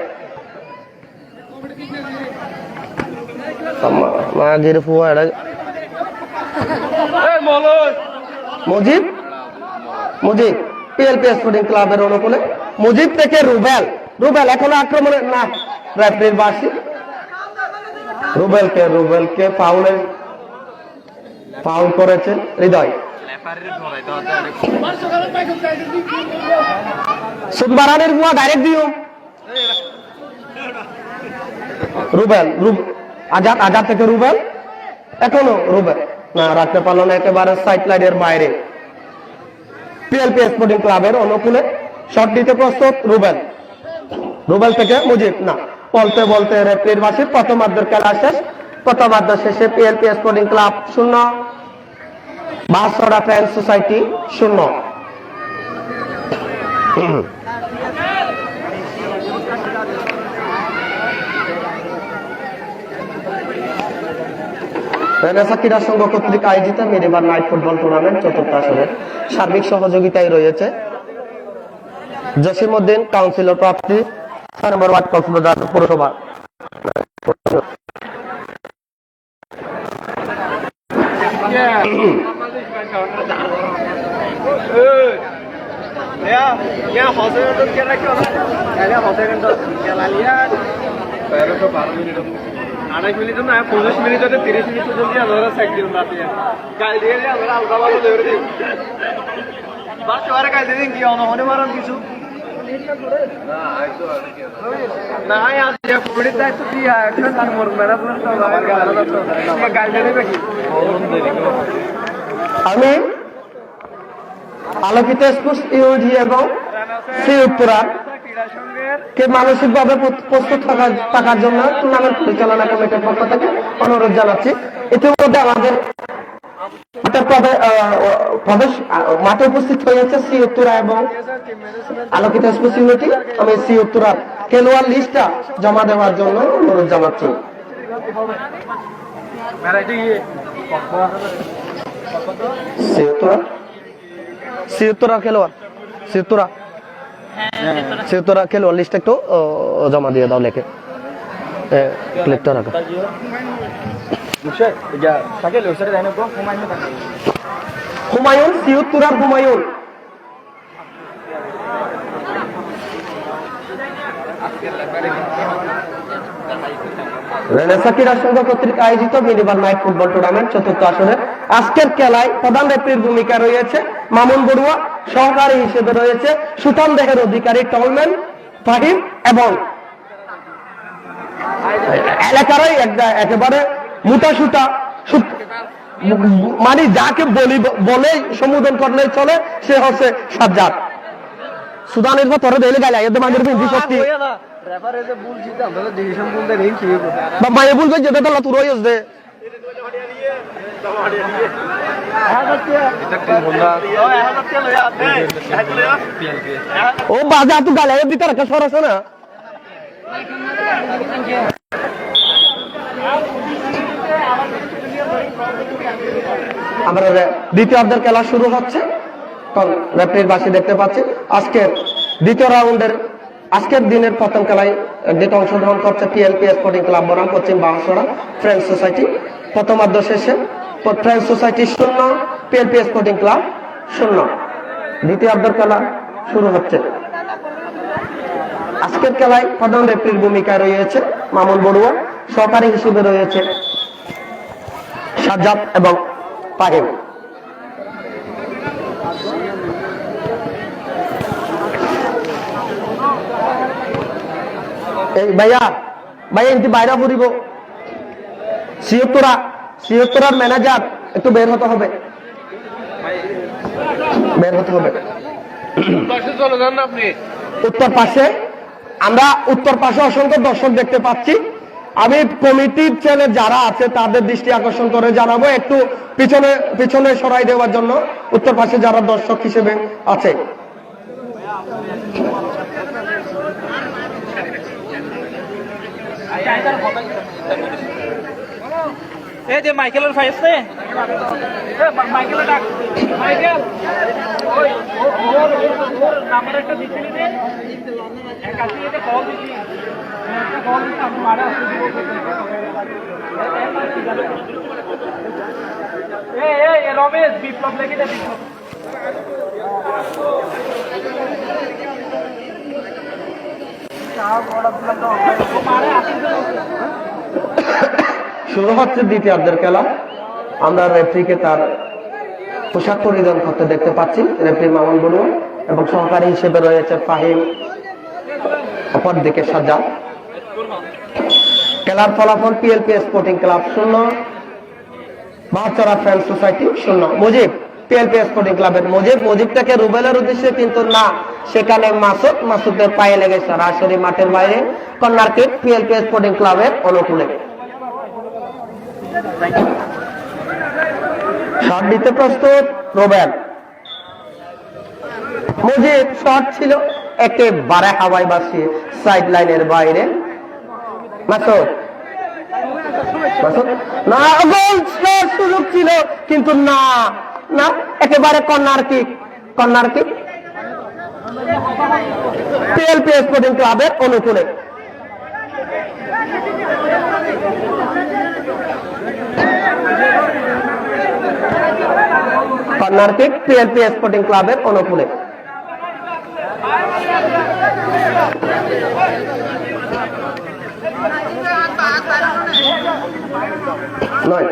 মুজিব পিএলপি স্পোর্টিং ক্লাবের অনুকূলে। মুজিব থেকে রুবেল এখনো আক্রমণে না, রেফারির বাঁশি। রুবেলকে ফাউল করেছে হৃদয়। সুদবারানের বুয়া ডাইরেক্ট দিও। আজাদ থেকে রুবেল, এখনো রুবেল না, রাখতে পারলো না, একেবারে সাইড লাইনের বাইরে। পিএলপি স্পোর্টিং ক্লাবের অনুকূলে শট দিতে প্রস্তুত রুবেল থেকে মুজিব না, বলতে রেফারির বাঁশি। প্রথমার্ধের খেলা শেষ, প্রথমার্ধ শেষে PLP sporting club 0, Banshchhara friends society 0। Renaissance ক্রীড়া সংঘ কর্তৃক আয়োজিত মিনিবার নাইট ফুটবল টুর্নামেন্ট চতুর্থ আসরের সার্বিক সহযোগিতায় রয়েছে জসিমউদ্দিন কাউন্সিলর প্রার্থী 6 নম্বর ওয়ার্ড কক্সবাজার পৌরসভা। আড়াই মিনিট না 25 মিনিট 30 মিনিট পর্যন্ত আমরা সাইকেল মারতে গাল দিয়ে আমরা আলগা ভালো ধরে দিই বাস ওরা কাজ দিন কি অনহনে মারন কিছু না আজ যে পুরিত দায়িত্ব দিয়া এখন তার মোর মেরা পুরো তো গাল দিয়ে দেবে কি আমি আলোকিত স্পোর্টস ইউডি এবং সি উত্তরা কে মানসিকভাবে প্রস্তুত থাকার জন্য টুর্নামেন্ট পরিচালনা কমিটির পক্ষ থেকে অনুরোধ জানাচ্ছি। ইতিমধ্যে আমাদের মাঠে উপস্থিত হয়েছে সি উত্তরা এবং আলোকিত স্পোর্টস ইউনিটি। আমি সি উত্তরার খেলোয়াড় লিস্টটা জমা দেওয়ার জন্য অনুরোধ জানাচ্ছি। সি উত্তরা খেলোয়াড় সেতরা খেলোয়াড় লিস্ট একটু জমা দিয়ে দাও, লেখে ক্লিকটা রাখো। হুমায়ুন, সিউত্তুরার হুমায়ুন। রেনেসা ক্রীড়া সংঘ কর্তৃক আয়োজিত মিনিবার নাইট ফুটবল টুর্নামেন্ট চতুর্থ আসরের আজকের খেলায় প্রধান রেফারির ভূমিকা রয়েছে মামুন বড়ুয়া, সহকারী হিসেবে রয়েছে সুতান দেহের অধিকারী টলম্যান ফাহিম এবং এলাকারই একেবারে মোটাসুটা মানে যাকে বলে সম্বোধন করলে চলে সে হচ্ছে সাজ্জাদ। সুদানের পর তোরে দিলে গাইলা এদের মাঝে কিন্তু সত্যি মায়ে বলবে যেটা তো তুই রয়েছ দে ও বাজা তুই গাইলা এর ভিতরে একটা সর আছে না। আমরা দ্বিতীয় অর্ধের খেলা শুরু হচ্ছে। রেফারির বাসি দেখতে পাচ্ছি আজকের দ্বিতীয় রাউন্ডের আজকের দিনের প্রথম খেলায় যেটা অংশগ্রহণ করছে পিএলপি স্পোর্টিং ক্লাব বনাম পশ্চিম বাঁশড়া ফ্রেন্ডস সোসাইটি। প্রথমার্ধ শেষে friends society 0, PLP sporting club 0। দ্বিতীয়ার্ধের খেলা শুরু হচ্ছে। আজকের খেলায় প্রধান রেফারির ভূমিকায় রয়েছে মামুন বড়ুয়া, সহকারী হিসেবে রয়েছে সাজ্জাদ এবং ফাহিম। এই ভাইয়া এমনি বাইরে পড়িব। সিয়ত্তরার ম্যানেজার একটু বের হতে হবে। উত্তর পাশে আমরা অসংখ্য দর্শক দেখতে পাচ্ছি। আমি কমিটির চ্যানেল যারা আছে তাদের দৃষ্টি আকর্ষণ করে জানাবো একটু পিছনে সরাই দেওয়ার জন্য উত্তর পাশে যারা দর্শক হিসেবে আছে। এই যে মাইকেলের ফাইস নে মাইকেলের ডাক মাইকেল ওই ওর নাম্বার একটা দিছিলি রে এক আছে এটা কল দিছি একটা কল দিছি আমি মারা আসছি এই রমেশ বিপ্লব লেগে দে বিপ্লব শুরু হচ্ছে দ্বিতীয়ার্ধের খেলা। আমরা রেফারিকে তার পোশাক পরিধান করতে দেখতে পাচ্ছি রেফারি মামুন বড়ুয়া এবং সহকারী হিসেবে রয়েছে ফাহিম, অপর দিকে সাজ্জাদ। খেলার ফলাফল PLP sporting club 0, Banshra friends society 0। Mujib PLP sporting ক্লাবের মুজিবটাকে রুবেলের উদ্দেশ্যে কিন্তু না, সেখানে মাসুদের পায়ে লেগে সরাসরি মাঠের বাইরে কর্নার কিক পিএলপি স্পোর্টিং ক্লাবের অনুকূলে। শট দিতে প্রস্তুত রুবেল। মুজিব শট ছিল একেবারে হাওয়ায় বাসিয়ে সাইড লাইনের বাইরে। মাসুদ না, গোল সুযোগ ছিল কিন্তু না, একেবারে কর্নার কিক পিএলপি স্পোর্টিং ক্লাবের অনুকূলে। কর্নার কিক পিএলপি স্পোর্টিং ক্লাবের অনুকূলে। নয়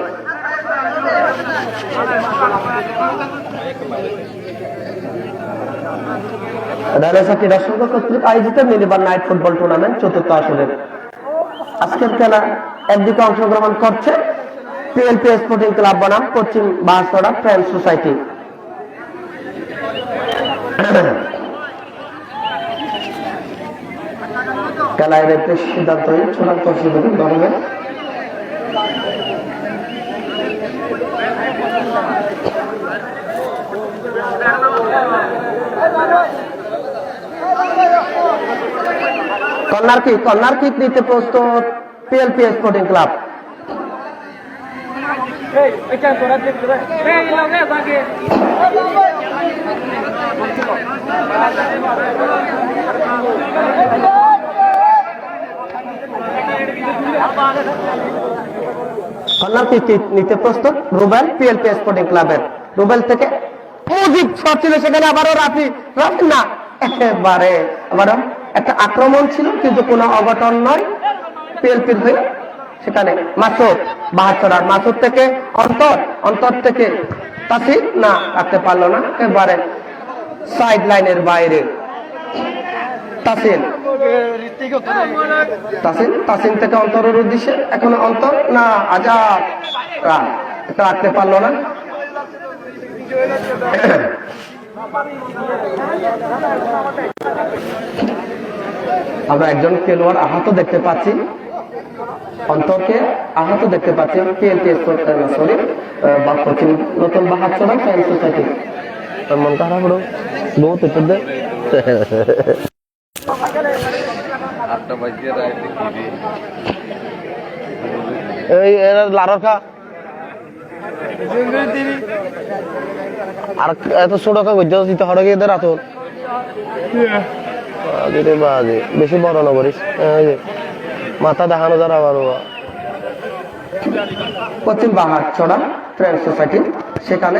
রেনেসা ক্রীড়া সংঘ কর্তৃক আয়োজিত মিনিবার নাইট ফুটবল টুর্নামেন্ট চতুর্থ আসরের আজকের খেলা একদিকে অংশগ্রহণ করছে পিএলপি স্পোর্টিং ক্লাব বনাম পশ্চিম বাঁশড়া ফ্রেন্ডস সোসাইটি। খেলায় রেফারির সিদ্ধান্ত চূড়ান্ত সিদ্ধান্ত হবে। কর্নার কিক নিতে প্রস্তুত PLP sporting club. Corner kick নিতে প্রস্তুত রুবেল পিএলপি স্পোর্টিং ক্লাবের। রুবেল থেকে মুজিব শট ছিল, সেখানে আবারও রাফি রাফি না, একেবারে আবারও একটা আক্রমণ ছিল কিন্তু কোনো অঘটন নয়, পিএলপির হয়ে সেখানে মাসুদ বাহাত্তর, আর মাসুদ থেকে অন্তর, অন্তর থেকে তাসিন না, রাখতে পারলো না, একেবারে সাইড লাইনের বাইরে। তাসিন তাসিন তাসিন থেকে অন্তরের উদ্দেশ্যে, এখনো অন্তর না, আজাদ রাখতে পারলো না। আমরা একজন খেলোয়াড় আহত দেখতে পাচ্ছি, অন্তরকে আহত দেখতে পাচ্ছি। সরি, নতুন বাহাত্তর সায়েন্স সোসাইটি মন খারাপ হলো বহুত এই লারর খা আর এত ছোট খা গজ্জা হড়ে গিয়ে রাত বাজে বেশি বড় না করিস, মাথা দেখানো যারা আবার পশ্চিম বাহার ছড়া ফ্রেন্ড সোসাইটি, সেখানে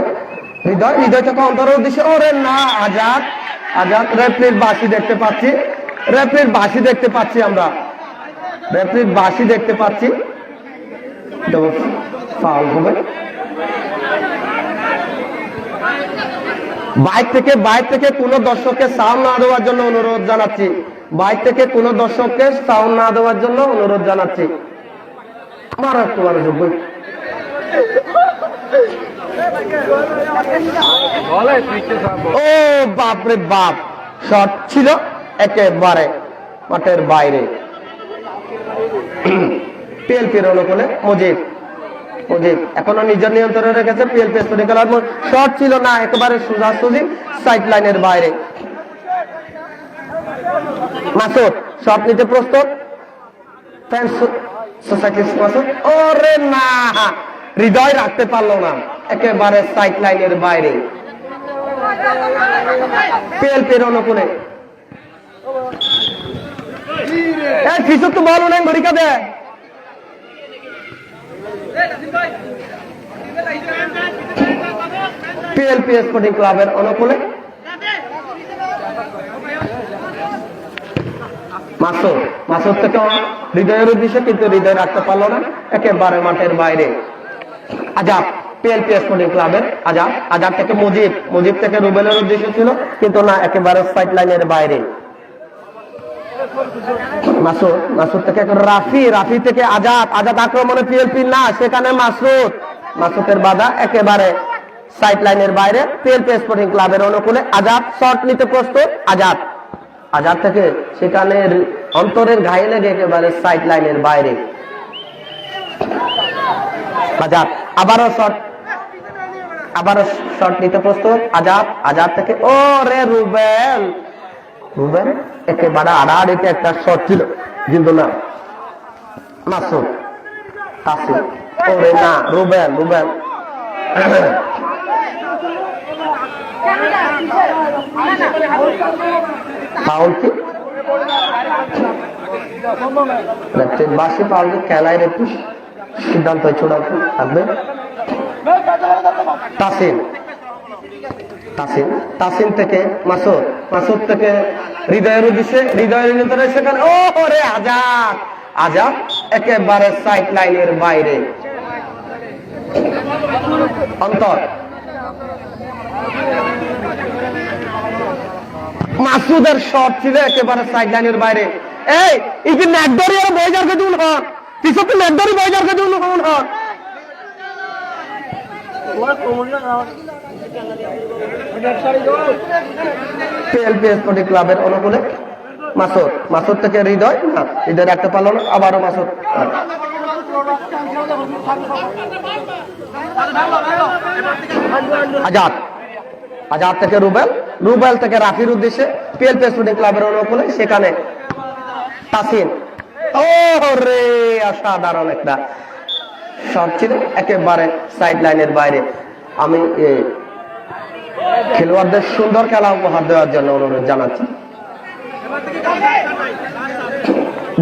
হৃদয়, হৃদয় থেকে অন্তরের উদ্দেশ্যে, ওরে না, আজাদ আজাদ রেফারির বাঁশি দেখতে পাচ্ছি, রেফারির বাঁশি দেখতে পাচ্ছি, আমরা রেফারির বাঁশি দেখতে পাচ্ছি, ফাউল হবে। বাইক থেকে কোন দর্শককে সাউন্ড না দেওয়ার জন্য অনুরোধ জানাচ্ছি, বাইক থেকে কোন দর্শককে সাউন্ড না দেওয়ার জন্য অনুরোধ জানাচ্ছি। আমার একটু যোগ্য ও বাপরে বাপ, শট ছিল একেবারে মাঠের বাইরে। পিএলপির অনুকূলে মুজিব, মুজিব এখনো নিজের নিয়ন্ত্রণে রেখেছে, পিএলপি স্পোর্টিং ক্লাব শট ছিল না, একেবারে সোজাসুজি সাইড লাইনের বাইরে। মাসুদ শট নিতে প্রস্তুত, সোসাইটি মাসুদ, ওরে না, হৃদয় রাখতে পারলো না, একেবারে সাইড লাইনের বাইরে। পিএলপির অনুকূলে কিছু তো বলো নাই, মরিকা দে পিএলপি স্পোর্টিং ক্লাবের অনুকূলে মাসুদ, মাসুদ থেকে হৃদয়ের উদ্দেশ্যে, কিন্তু হৃদয় রাখতে পারলো না, একেবারে মাঠের বাইরে। আজাদ পিএলপি স্পোর্টিং ক্লাবের আজাদ, আজাদ থেকে মুজিব, মুজিব থেকে রুবেলের উদ্দেশ্য ছিল কিন্তু না, একেবারে সাইড লাইনের বাইরে। মাসুদ, মাসুদ থেকে রাফি, রাফি থেকে আজাদ, আজাদ আক্রমণে পিএলপি না, সেখানে মাসুদ, মাসুদের বাধা, একেবারে সাইড লাইনের বাইরে। পিএলপি স্পোর্টিং ক্লাবের অনুকূলে আজাদ শট নিতে প্রস্তুত, আজাদ, আজাদ থেকে সেখানে অন্তরের ঘায়ে লেগে একেবারে সাইড লাইনের বাইরে। আজাদ আবারও শট, আবারও শট নিতে প্রস্তুত আজাদ, আজাদ থেকে ও রে রুবেল, রুবেল একেবারে আড়াআড়িতে একটা শট ছিল কিন্তু না, মাসুদ তাসিন, ওরে না, রুবেল, রুবেল ফাউল কি বাসি ফাউল কি খেলায় একটু সিদ্ধান্ত চূড়ান্ত থাকবে। তাসিন, তাসিন, তাসিন থেকে মাসুদ, মাসুদ থেকে হৃদয়ের উদ্দেশ্যে, হৃদয়ের নিয়ন্ত্রণে সেখানে ও রে আজাদ, আজাদ একেবারে সাইড লাইনের বাইরে। অন্তর, মাসুদের শট ছিল একেবারে সাইড লাইনের বাইরে। এই কি নেটদরি আর বয়জারকে দিন হন, কিছু তো নেটদরি বয়জারকে দিন হন হন। পিএলপি স্পোর্টিং ক্লাবের অনুকূলে মাসুদ, মাসুদ থেকে হৃদয় না, হৃদয় রাখতে পারলো না, আবারও মাসুদ। আজাদ, আজাদ থেকে রুবেল, রুবেল থেকে রাফির উদ্দেশ্যে পিএলপি স্পোর্টিং ক্লাবের অনুকূলে সেখানে তাসিন, ও রে অসাধারণ একটা শট ছিল একেবারে সাইড লাইনের বাইরে। আমি খেলোয়াড়দের সুন্দর খেলা উপহার দেওয়ার জন্য অনুরোধ জানাচ্ছি।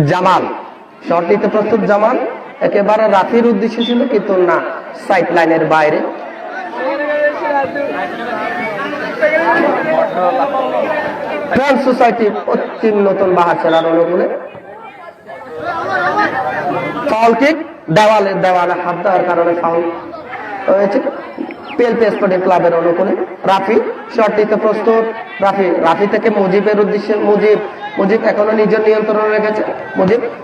জামাল শট নিতে প্রস্তুত, জামাল একেবারে রাফির উদ্দেশ্য ছিল কিন্তু না, সাইড লাইনের বাইরে। ফ্রেন্ডস সোসাইটি পশ্চিম নতুন বাহারছড়ার অনুকূলে ফাউল কিক, দেওয়ালে হাত দেওয়ার কারণে ফাউল হয়েছে। পিএলপি স্পোর্টিং ক্লাবের অনুকূলে রাফি শট দিতে প্রস্তুত। রাফি থেকে মুজিবের উদ্দেশ্যে মুজিব এখনো নিজের নিয়ন্ত্রণে রেখেছে।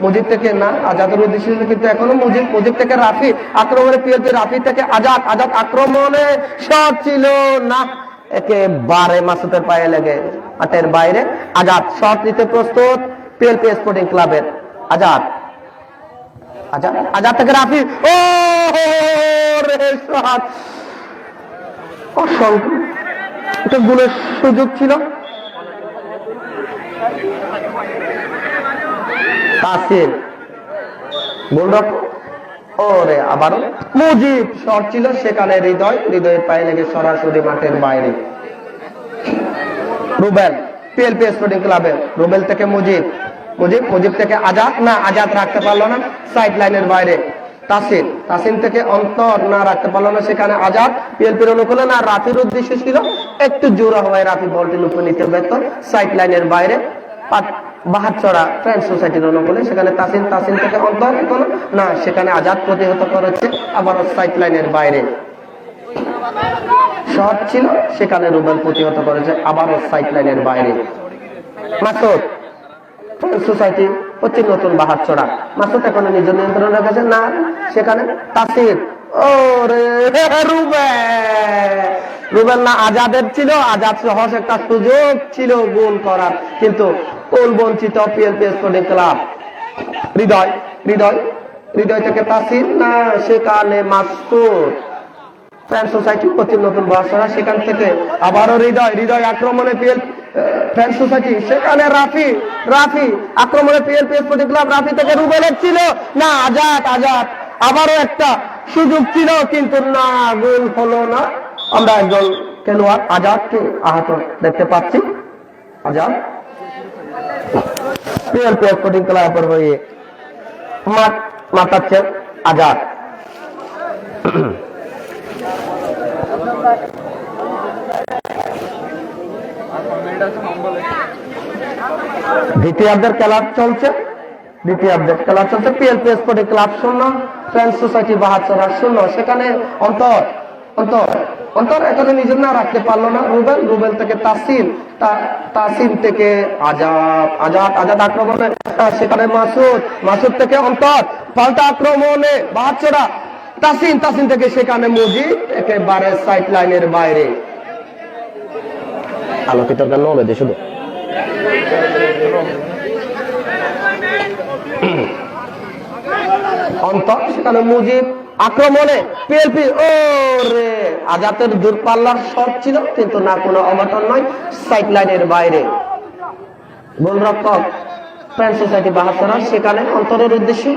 মুজিব থেকে না আজাদের উদ্দেশ্যে, কিন্তু এখনো মুজিব থেকে রাফি আক্রমণে পিএলপি, রাফি থেকে আজাদ আক্রমণে শট ছিল না, একেবারে মাসুদের পায়ে লেগে মাঠের বাইরে। আজাদ শট নিতে প্রস্তুত পিএলপি স্পোর্টিং ক্লাবের। আজাদ থেকে রাফি, ও রে শট, অসংখ্য এটা গোলের সুযোগ ছিল। তাসির গোলরক্ষক, ওরে আবারও মুজিব শট ছিল, সেখানে হৃদয়ের পায়ে লেগে সরাসরি মাঠের বাইরে। রুবেল পিএলপি স্পোর্টিং ক্লাবের, রুবেল থেকে মুজিব থেকে আজাদ রাখতে পারলো না, সাইড লাইনের বাইরে। তাসিন থেকে অন্তর না রাখতে পারলো না, সেখানে আজাদ পিএলপির অনুকূলে না, রাফির উদ্দেশ্য ছিল একটু জোড়া হওয়ায় রাফি বলটি লুপে নিতে ব্যর্থ, সাইড লাইনের বাইরে। বাহারছড়া ফ্রেন্ডস সোসাইটির অনুকূলে, সেখানে তাসিন থেকে অন্তর এখনো না, সেখানে আজাদ প্রতিহত করেছে, আবার সাইড লাইনের বাইরে শট ছিল, সেখানে রুবেল প্রতিহত করেছে, আবারও সাইড লাইনের বাইরে। মাসুদ সোসাইটি পশ্চিম নতুন বাহারছড়া, মাসুদ এখনো নিজের নিয়ন্ত্রণ রেখেছে না, সেখানে তাসির, ও রে রুবেল না আজাদের ছিল, আজাদ সহজ একটা সুযোগ ছিল গোল করার, কিন্তু গোল বঞ্চিত পিএলপি স্পোর্টিং ক্লাব। হৃদয় থেকে তাসির না, সেখানে মাসুদ ফ্রেন্ডস সোসাইটি পশ্চিম নতুন বাহারছড়া, সেখান থেকে আবারও হৃদয় আক্রমণে ফ্রেন্ডস সোসাইটি, সেখানে রাফি আক্রমণে পিএলপি স্পোর্টিং ক্লাব, রাফি থেকে রুবেলের ছিল না, আজাদ আবারও একটা সুযোগ ছিল, কিন্তু না, গোল হলো না। আমরা একজন খেলোয়াড় আজাদকে আহত দেখতে পাচ্ছি। আজাদ পিএলপি স্পোর্টিং ক্লাবের হয়ে মাতাচ্ছেন আজাদ। দ্বিতীয়ার্ধের খেলা চলছে PLP sporting club 0, friends society Baharchhara 0, সেখানে অন্তর এখানে নিজের না রাখতে পারলো না, রুবেল থেকে তাসিন থেকে আজাদ আক্রমণে, সেখানে মাসুদ থেকে অন্তর পাল্টা আক্রমণে বাহারছড়া, তাসিন থেকে সেখানে মুজিব একেবারে সাইড লাইনের বাইরে। আলোকিত গান হবে শুধু অন্তর, সেখানে মুজিব আক্রমণে পিএলপি, ও রে আজাদের দূরপাল্লার শট ছিল, কিন্তু না, কোনো অঘটন নয়, সাইড লাইনের বাইরে। গোলরক্ষক ফ্রেন্ডস সোসাইটি বাহারছড়া, সেখানে অন্তরের উদ্দেশ্যে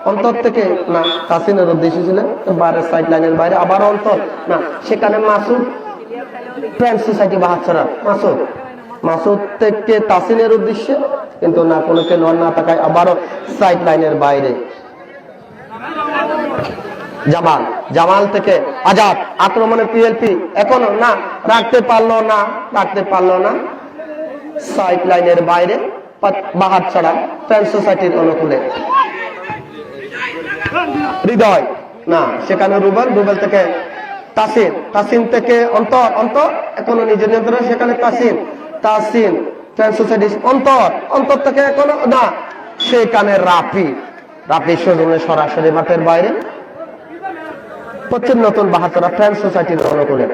অন্তর থেকে না, তাসিনের উদ্দেশ্য ছিল বাইরে, সাইড লাইনের বাইরে, আবার অন্তর না, সেখানে মাসুদ ফ্রেন্ডস সোসাইটি বাহারছড়া, মাসুদ থেকে তাসিনের উদ্দেশ্যে, কিন্তু না, কোনো খেলোয়াড় না থাকায় আবারও সাইড লাইনের বাইরে। জামাল থেকে আজাদ আক্রমণে পিএলপি, এখনো না, রাখতে পারলো না, সাইড লাইনের বাইরে। বাহারছড়া ফ্রেন্ডস সোসাইটির অনুকূলে হৃদয় না, সেখানে রুবেল থেকে তাসিন থেকে অন্তর এখনো নিজের নিয়ন্ত্রণে, সেখানে তাসিন ফ্রেন্ডস সোসাইটি, অন্তর থেকে এখনো না, সেখানে রাফি সজনে সরাসরি মাঠের বাইরে। পশ্চিম নতুন বাহারছড়া ফ্রেন্ডস সোসাইটির অনুকূলে,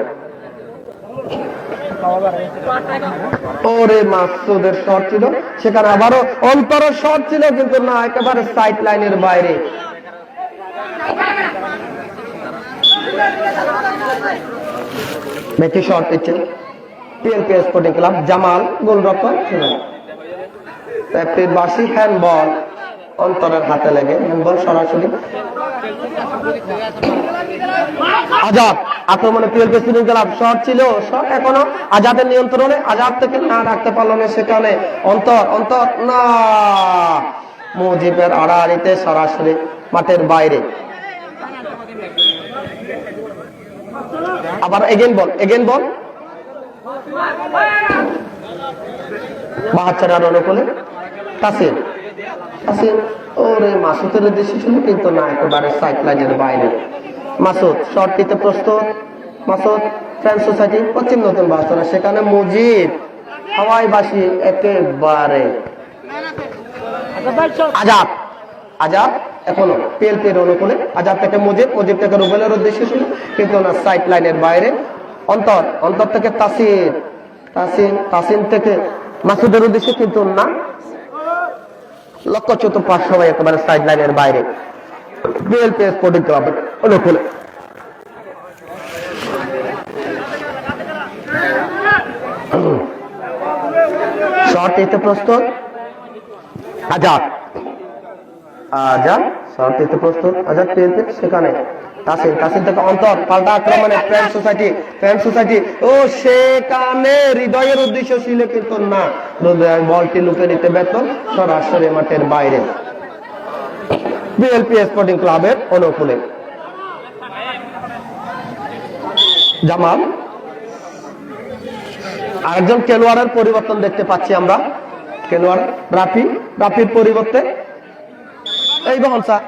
ওরে মাসুদের শট ছিল, সেখানে আবারও অন্তরের শট ছিল, কিন্তু না, একেবারে সাইড লাইনের বাইরে। বেশি শট দিচ্ছে পিএলপি স্পোর্টিং ক্লাব, জামাল গোলরক্ষক, বার্ষিক হ্যান্ডবল, অন্তরের হাতে লেগে হ্যান্ডবল সরাসরি। আজাদ আক্রমণে পিএলপি স্পোর্টিং ক্লাব, শট ছিল, শট এখনো আজাদের নিয়ন্ত্রণে, আজাদ থেকে না রাখতে পারলো না, সেখানে অন্তর না, মুজিবের আড়াআড়িতে সরাসরি মাঠের বাইরে। আবার এগেন বল বাহাচ্চার অনুকূলে তাসির তাসির ওরে মাসুদের উদ্দেশ্যে ছিল কিন্তু না, একেবারে সাইড লাইনের বাইরে। মাসুদ শর্টটিতে প্রস্তুত। মাসুদ ফ্রেন্ড সোসাইটি পশ্চিম নতুন বাহাচ্চারা, সেখানে মুজিব হাওয়াই বাসি একেবারে। আজাদ আজাদ এখনো পিএলপির অনুকূলে। আজাদ থেকে মুজিব, মুজিব থেকে রুবেলের উদ্দেশ্যে ছিল কিন্তু না, সাইড লাইনের বাইরে। অন্তর অন্তর থেকে তাসির তাসিন থেকে মাসুদের উদ্দেশ্যে কিন্তু না, লক্ষ্য চতুর্পাশ সবাই একেবারে সাইড লাইনের বাইরে। বিএলপি স্পোর্টিং ক্লাবের অনুকূলে। শর্ট নিতে প্রস্তুত আজাদ আজাদ শর্ট নিতে প্রস্তুত আজাদ পিএলপি, সেখানে তাসিন থেকে অন্তর পাল্টা আক্রমণে ফ্রেন্ড সোসাইটি ও সেখানে হৃদয়ের উদ্দেশ্য ছিল কিন্তু না, বলটি লুকে নিতে ব্যর্থ, সরাসরি মাঠের বাইরে। বিএলপি স্পোর্টিং ক্লাবের অনুকূলে। জামাল আরেকজন খেলোয়াড়ের পরিবর্তন দেখতে পাচ্ছি আমরা। খেলোয়াড় রাফির পরিবর্তে এই বহন স্যার,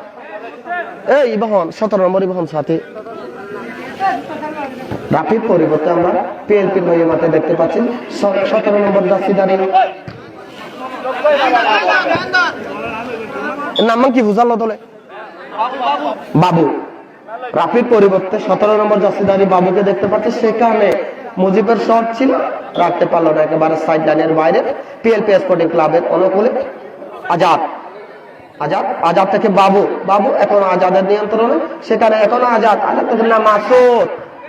এই বহন 17 নম্বর বহন সাথে রাফির পরিবর্তে আমরা পিএলপির হয়ে মাঠে দেখতে পাচ্ছি 17 নম্বর জার্সিধারী। নাম কি বুঝালো দলে বাবু। রাফির পরিবর্তে 17 নম্বর জার্সিধারী বাবুকে দেখতে পাচ্ছি, সেখানে মুজিবের শট ছিল, রাখতে পারলো না, একেবারে সাইড লাইনের বাইরে। পিএলপি স্পোর্টিং ক্লাবের অনুকূলে আজাদ থেকে বাবু এখন আজাদের নিয়ন্ত্রণে, সেখানে এখনো আজাদ থেকে না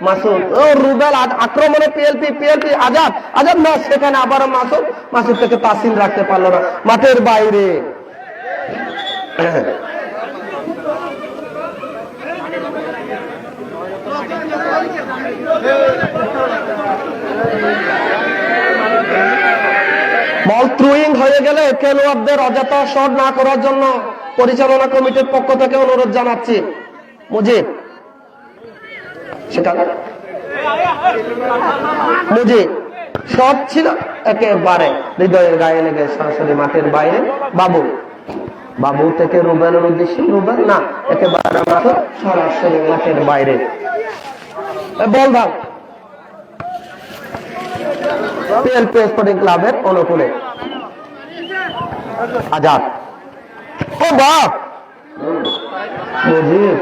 মাসুদ ও রুবেল আক্রমণে পিএলপি আজাদ না, সেখানে আবার মাসুদ থেকে তাসিন রাখতে পারলো না, মাঠের বাইরে। বল থ্রোয়িং হয়ে গেলে খেলোয়াড়দের অযথা শট না করার জন্য পরিচালনা কমিটির পক্ষ থেকে অনুরোধ জানাচ্ছি। মুজিব শট ছিল একেবারে হৃদয়ের গায়ে লেগে সরাসরি মাঠের বাইরে। বাবু থেকে রুবেলের উদ্দেশ্যে, রুবেল না, একেবারে সরাসরি মাঠের বাইরে। বল দাও পিএলপি স্পোর্টিং ক্লাবের অনুকূলে। আজাদ ও বাপ মুজিব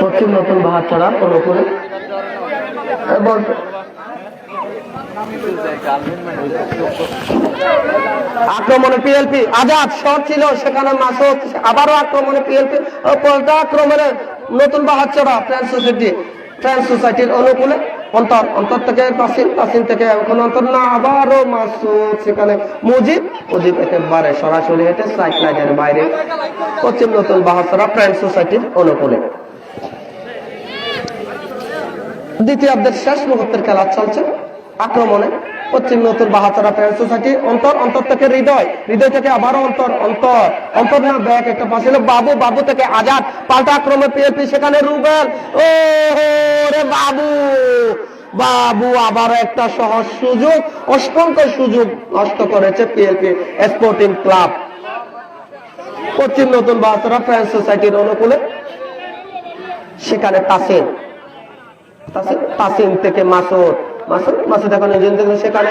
পশ্চিম নতুন বাহাচ্চারার অনুকূলে। আক্রমণে পিএলপি আজাদ শট ছিল, সেখানে মাসুদ আবারও আক্রমণে পিএলপি আক্রমণে নতুন বাহাচ্চারা ফ্রেন্ড সোসাইটির অনুকূলে। অন্তর থেকে তাসিন থেকে এখন অন্তর না, আবারও মাসুদ, সেখানে মুজিব একেবারে সরাসরি হেঁটে সাইড লাইনের বাইরে। পশ্চিম নতুন বাহাচ্চারা ফ্রেন্ড সোসাইটির অনুকূলে। দ্বিতীয়ার্ধের শেষ মুহূর্তের খেলা চলছে। আক্রমণে পশ্চিম নতুন বাহাচ্চারা ফ্রেন্ড সোসাইটি, অন্তর থেকে হৃদয় থেকে আবারও অন্তর না, ব্যাক একটা পাশে বাবু থেকে আজাদ, পাল্টা আক্রমণে পিএলপি, সেখানে রুবেল ও রে বাবু আবারও একটা সহজ সুযোগ, অসংখ্য সুযোগ নষ্ট করেছে পিএলপি স্পোর্টিং ক্লাব। পশ্চিম নতুন বাহাচ্চারা ফ্রেন্ড সোসাইটির অনুকূলে, সেখানে তাসিন থেকে মাসুদ এখন সেখানে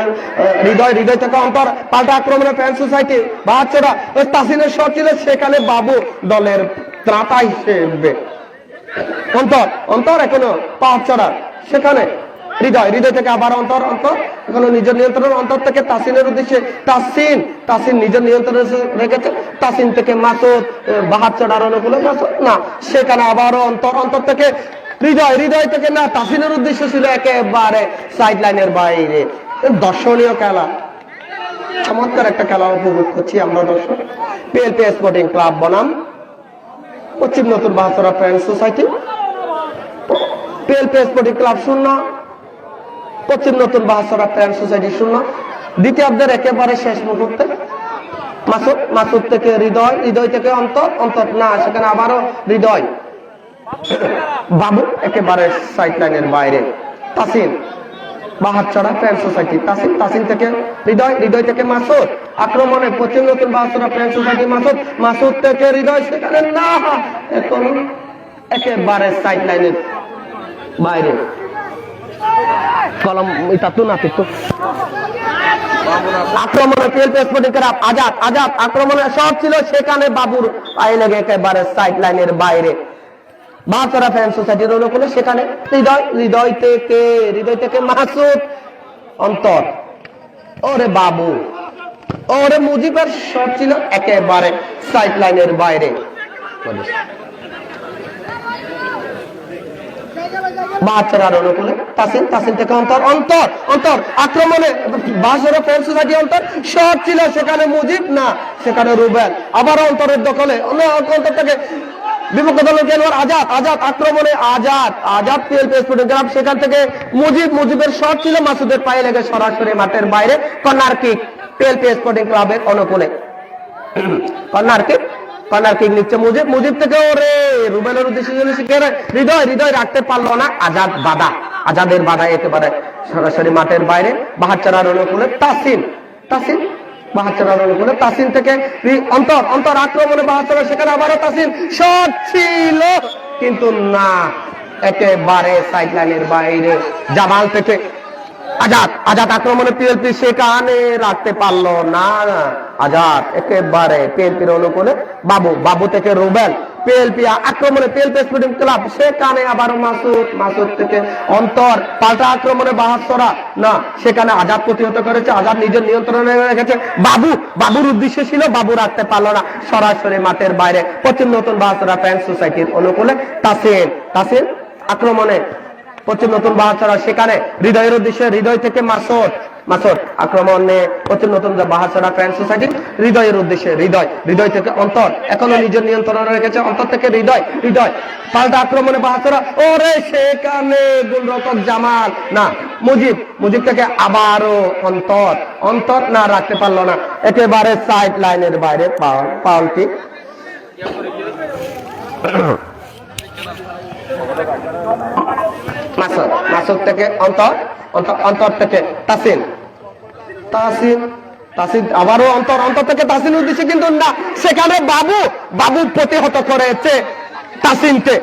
হৃদয় থেকে অন্তর, পাল্টা আক্রমণে ফ্রেন্ড সোসাইটি বাহাচ্চারা, তাসিনের শট ছিল, সেখানে বাবু দলের ত্রাতা হিসেবে। অন্তর এখনো বাহাচ্চারা, সেখানে হৃদয় থেকে আবার অন্তর এখনো নিজের নিয়ন্ত্রণ, অন্তর থেকে তাসিনের উদ্দেশ্যে তাসিন নিজের নিয়ন্ত্রণে রেখেছে, তাসিন থেকে মাসুদ বাহাচ্চারার অনুকূলে, মাসুদ না, সেখানে আবারও অন্তর থেকে হৃদয় থেকে না, তাসিনের উদ্দেশ্য ছিল একেবারে সাইড লাইনের বাইরে। দর্শনীয় খেলা, চমৎকার একটা খেলা উপভোগ করছি আমরা দর্শক। পিএলপি স্পোর্টিং ক্লাব বনাম পশ্চিম নতুন Bahachchara friend society. PLP sporting club 0, পশ্চিম নতুন বাহাচ্চারা ফ্রেন্ড সোসাইটি 0। দ্বিতীয়ার্ধের একেবারে শেষ মুহূর্তে মাসুদ থেকে হৃদয় থেকে অন্তর না, সেখানে আবারও বাবু একেবারে সাইড লাইনের বাইরে। তাসিন বাহারচড়া ফ্রেন্ড সোসাইটি, তাসিন, তাসিন থেকে হৃদয়, হৃদয় থেকে মাসুদ, আক্রমণে পশ্চিম নতুন বাহারচড়া ফ্রেন্ড সোসাইটি মাসুদ, মাসুদ থেকে হৃদয়, সেখানে না, এখন একেবারে সাইড লাইনের বাইরে। কলম এটা তো না তো আক্রমণে আজাদ, আজাদ আক্রমণে শট ছিল, সেখানে বাবুর পায়ে লেগে একেবারে সাইড লাইনের বাইরে। বাহারচড়া ফ্যান সোসাইটির অনুকূলে, সেখানে হৃদয়, হৃদয় থেকে মাসুদ, অন্তর, ওরে বাবু, ওরে মুজিবের শট ছিল একেবারে সাইড লাইনের বাইরে। বাহারচড়ার অনুকূলে তাসিন, তাসিন থেকে অন্তর, অন্তর, অন্তর আক্রমণে বাহারচড়া ফ্যান সোসাইটি, অন্তর শট ছিল, সেখানে মুজিব না, সেখানে রুবেল, আবার অন্তরের দখলে, অন্তর থেকে বিপক্ষ দলের খেলোয়াড় আজাদ, আজাদ আক্রমণে Azad, Azad PLP sporting club, সেখান থেকে মুজিব, মুজিবের শট ছিল মাসুদের পায়ে লেগে সরাসরি মাঠের বাইরে। কর্নার কিক পিএলপি স্পোর্টিং ক্লাবের অনুকূলে, কর্নার কিক, কর্নার কিক নিচ্ছে মুজিব, মুজিব থেকে ওরে রুবেলের উদ্দেশ্যে হৃদয়, হৃদয় রাখতে পারলো না, আজাদ বাধা, আজাদের বাধা একেবারে সরাসরি মাঠের বাইরে। বাহারচড়ার অনুকূলে তাসিন, তাসিন বাহারচড়ার অনুকূলে, তাসিন থেকে অন্তর, অন্তর আক্রমণে বাহারচড়া, সেখানে আবারও তাসিন, শট ছিল কিন্তু না, একেবারে সাইড লাইনের বাইরে। জামাল থেকে আজাদ, আজাদ আক্রমণে পিএলপি, সেখানে রাখতে পারলো না, আজাদ একেবারে পিএলপির অনুকূলে। বাবু, বাবু থেকে রুবেল, পিএলপি আক্রমণে পিএলপি স্পোর্টিং ক্লাব, সেখানে আবারও মাসুদ, মাসুদ থেকে অন্তর, পাল্টা আক্রমণে বাহারচড়া না, সেখানে আজাদ প্রতিহত করেছে, আজাদ নিজের নিয়ন্ত্রণে রেখেছে। বাবু, বাবুর উদ্দেশ্য ছিল, বাবু রাখতে পারলো না, সরাসরি মাঠের বাইরে। পশ্চিম নতুন বাহারচড়া ফ্যান সোসাইটির অনুকূলে তাসিন, তাসিন আক্রমণে পশ্চিম নতুন বাহারচড়া, সেখানে হৃদয়ের উদ্দেশ্যে, হৃদয় থেকে মাসুদ, মাসুদ আক্রমণে পশ্চিম নতুন বাহারচড়া ফ্যান সোসাইটি, হৃদয়ের উদ্দেশ্যে হৃদয়, হৃদয় থেকে অন্তর, এখনো নিজের নিয়ন্ত্রণে রেখেছে, অন্তর থেকে হৃদয়, হৃদয় পাল্টা আক্রমণে বাহারচড়া, ওরে সেখানে গোলরক্ষক জামাল না, মুজিব, মুজিব থেকে আবারও অন্তর, অন্তর না, রাখতে পারলো না, একেবারে সাইড লাইনের বাইরে। Paul, Paul kick. Masud, Masud থেকে অন্তর, অন্তর থেকে তাসিন, তাসিন, তাসিন আবারও অন্তর, অন্তর থেকে তাসিন উদ্দেশ্যে কিন্তু না, সেখানে বাবু, বাবু প্রতিহত করেছে তাসিনকে,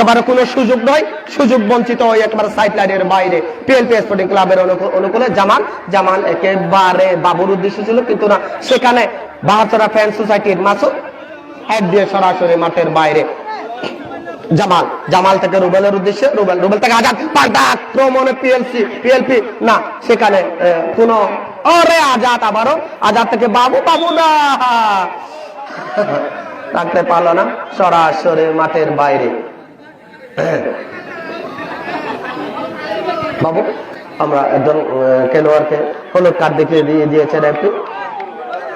এবারে কোনো সুযোগ নয়, সুযোগ বঞ্চিত হয় একেবারে সাইড লাইনের বাইরে। পিএলপি স্পোর্টিং ক্লাবের অনুকূলে জামাল, জামাল একেবারে বাবুর উদ্দেশ্য ছিল কিন্তু না, সেখানে বাহারচড়া ফ্যান সোসাইটির মাসুদ হেড দিয়ে সরাসরি মাঠের বাইরে। জামাল, জামাল থেকে রুবেলের উদ্দেশ্যে, রুবেল, রুবেল থেকে আজাদ, পাল্টা আক্রমণে পিএলপি না, সেখানে কোন, ওরে আজাদ আবারও, আজাদ থেকে বাবু, বাবু না, রাখতে পারলো না, সরাসরি মাঠের বাইরে। বাবু, আমরা একজন খেলোয়াড়কে হলুদ কার্ড দেখিয়ে দিয়ে দিয়েছেন, একটি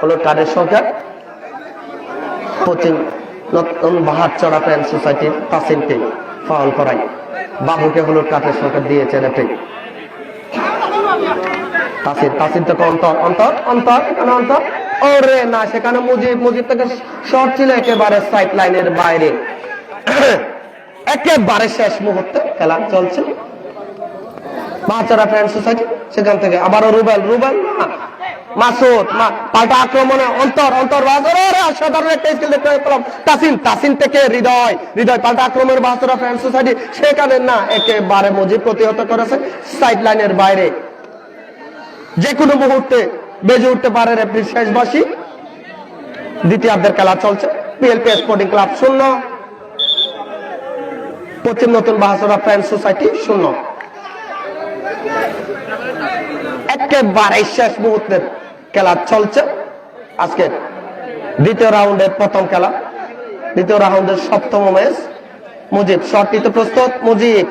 হলুদ কার্ডের সংখ্যা পশ্চিম নতুন বাহারচড়া ফ্যান সোসাইটির তাসিনকে ফাউল করাই, বাবুকে হলুদ কার্ডের সংখ্যা দিয়েছেন একটি। তাসিন, তাসিন থেকে অন্তর, অন্তর, অন্তর, এখানে অন্তর, ওরে না, সেখানে মুজিব, মুজিব থেকে শর্ট ছিল একেবারে সাইড লাইনের বাইরে। একেবারে শেষ মুহূর্তে খেলা চলছে, বাহারচড়া ফ্যান সোসাইটি, সেখান থেকে আবারও রুবেল, রুবেল না, মাসুদ, পাল্টা আক্রমণে অন্তর, অন্তর সাধারণ একটা স্কিল দেখতে পেলাম। তাসিন, তাসিন থেকে হৃদয়, হৃদয় পাল্টা আক্রমণের বাহারচড়া ফ্যান সোসাইটি, সেখানে না, একেবারে মুজিব প্রতিহত করেছে সাইড লাইনের বাইরে। যে কোনো মুহূর্তে বেজে উঠতে পারে রেফারির শেষ বাঁশি। দ্বিতীয়ার্ধের খেলা চলছে, পিএলপি স্পোর্টিং ক্লাব 0, পশ্চিম নতুন বাহারচড়া ফ্যান সোসাইটি 0। একেবারে শেষ মুহূর্তের খেলা চলছে আজকে দ্বিতীয় রাউন্ডের প্রথম খেলা, দ্বিতীয় রাউন্ডের 7ম ম্যাচ। মুজিব শট নিতে প্রস্তুত, মুজিব,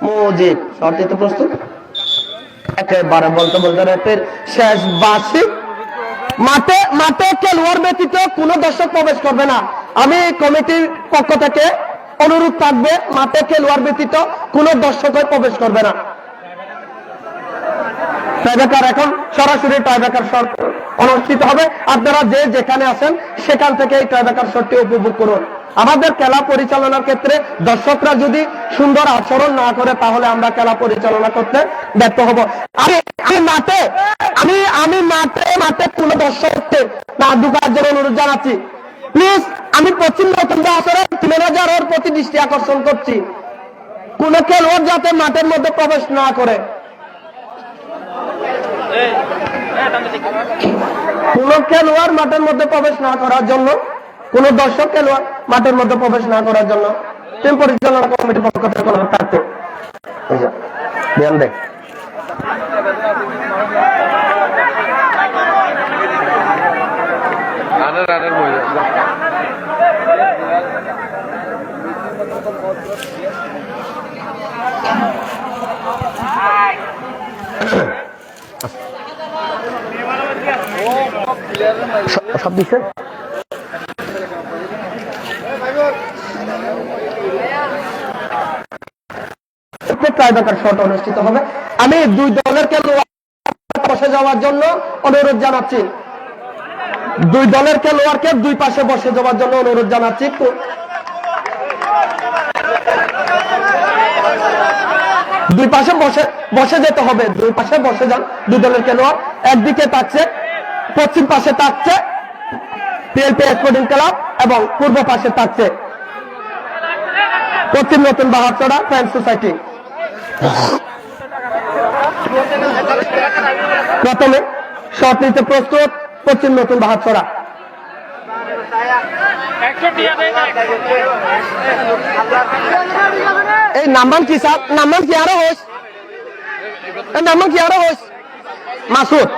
মুজিব শট নিতে প্রস্তুত, একেবারে বলতে বলতে রেফারির শেষ বাঁশি। মাঠে, মাঠে খেলোয়াড় ব্যতীত কোনো দর্শক প্রবেশ করবে না। আমি কমিটির পক্ষ থেকে অনুরোধ থাকবে, মাঠে খেলোয়াড় ব্যতীত কোনো দর্শক প্রবেশ করবে না। টাইব্রেকার এখন সরাসরি টাইব্রেকার শট অনুষ্ঠিত হবে। আপনারা যে যেখানে আছেন সেখান থেকে এই টাইব্রেকার শটটি উপভোগ করুন। আমাদের খেলা পরিচালনার ক্ষেত্রে দর্শকরা যদি সুন্দর আচরণ না করে তাহলে আমরা খেলা পরিচালনা করতে ব্যর্থ হব। আমি মাঠে কোন দর্শককে না ঢোকার জন্য অনুরোধ জানাচ্ছি। প্লিজ, আমি পশ্চিম নতুন বাহাসরের ম্যানেজারের প্রতি দৃষ্টি আকর্ষণ করছি, কোন খেলোয়াড় যাতে মাঠের মধ্যে প্রবেশ না করে, কোন খেলোয়াড় মাঠের মধ্যে প্রবেশ না করার জন্য, কোন দর্শক খেলোয়াড় মাঠের মধ্যে প্রবেশ না করার জন্য টিম পরিচালনা কমিটির পক্ষ থেকে কোনো থাকতো ধ্যান দেয়। সব দিচ্ছে টাইব্রেকার শট অনুষ্ঠিত হবে। আমি দুই দলের খেলোয়াড় বসে যাওয়ার জন্য অনুরোধ জানাচ্ছি, দুই দলের খেলোয়াড়কে দুই পাশে বসে যাওয়ার জন্য অনুরোধ জানাচ্ছি। দুই পাশে বসে যেতে হবে, দুই পাশে বসে যান দুই দলের খেলোয়াড়। একদিকে থাকছে, পশ্চিম পাশে থাকছে পিএলপি স্পোর্টিং ক্লাব এবং পূর্ব পাশে থাকছে পশ্চিম নতুন বাহারচড়া ফ্রেন্ড সোসাইটি। প্রথমে শট নিতে প্রস্তুত পশ্চিম নতুন বাহারচড়া। এই নাম্বার কি স্যার? নাম্বার কি আরো হোস? নাম্বার কি আরো হোস? মাসুদ।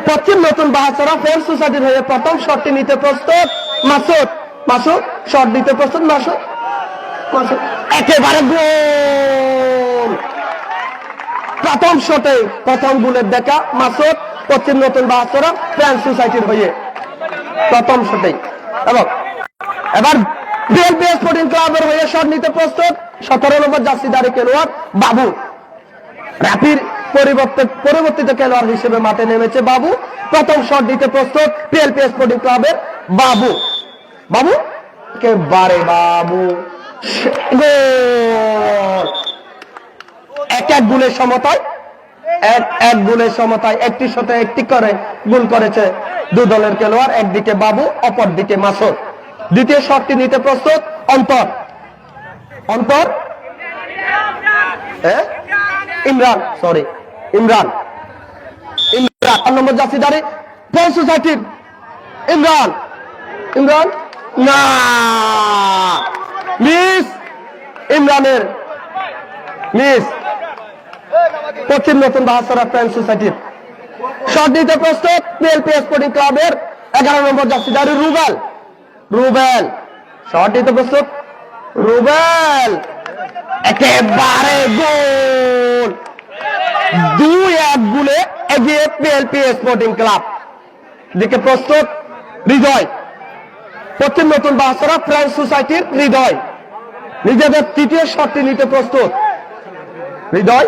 পশ্চিম নতুন বাহারচড়া ফ্রেন্ড সোসাইটির হয়ে প্রথম শটটি নিতে প্রস্তুত মাসুদ। মাসুদ শট দিতে প্রস্তুত। মাসুদ একেবারে গোল। প্রথম শটে প্রথম গোলের দেখা মাসুদ পশ্চিম নতুন বাহারচড়া ফ্রেন্ড সোসাইটির হয়ে প্রথম শটেই। এবং এবার বিএলপি স্পোর্টিং ক্লাবের হয়ে শট নিতে প্রস্তুত 17 নম্বর জার্সিধারী খেলোয়াড় বাবু। রাফির পরিবর্তিত খেলোয়াড় হিসেবে মাঠে নেমেছে বাবু। প্রথম শট দিতে প্রস্তুত পিএলপি স্পোর্টিং ক্লাবের বাবু। বাবু একেবারে বাবু গোল। এক গোলের সমতায়, এক গোলের সমতায় একটি শটে একটি করে গোল করেছে দুই দলের খেলোয়াড়। একদিকে বাবু, অপর দিকে মাসুদ। দ্বিতীয় শটটি নিতে প্রস্তুত অন্তর। অন্তর ইমরান, সরি ইমরান। ইমরান 8 নম্বর জার্সিধারী ফ্রেন্ড সোসাইটির ইমরান। ইমরান না, মিস। ইমরানের মিস। পশ্চিম নতুন বাহারচড়া ফ্রেন্ড সোসাইটির শট দিতে প্রস্তুত পিএলপি স্পোর্টিং ক্লাবের 11 নম্বর জার্সিধারী রুবেল। রুবেল শট দিতে প্রস্তুত। রুবেল একেবারে গোল। 2-1 গোলে এগিয়ে পিএলপি স্পোর্টিং ক্লাব। দিকে প্রস্তুত হৃদয়। পশ্চিম নতুন বাহারচড়া ফ্রেন্ড সোসাইটির হৃদয় নিজেদের তৃতীয় শটটি নিতে প্রস্তুত। হৃদয়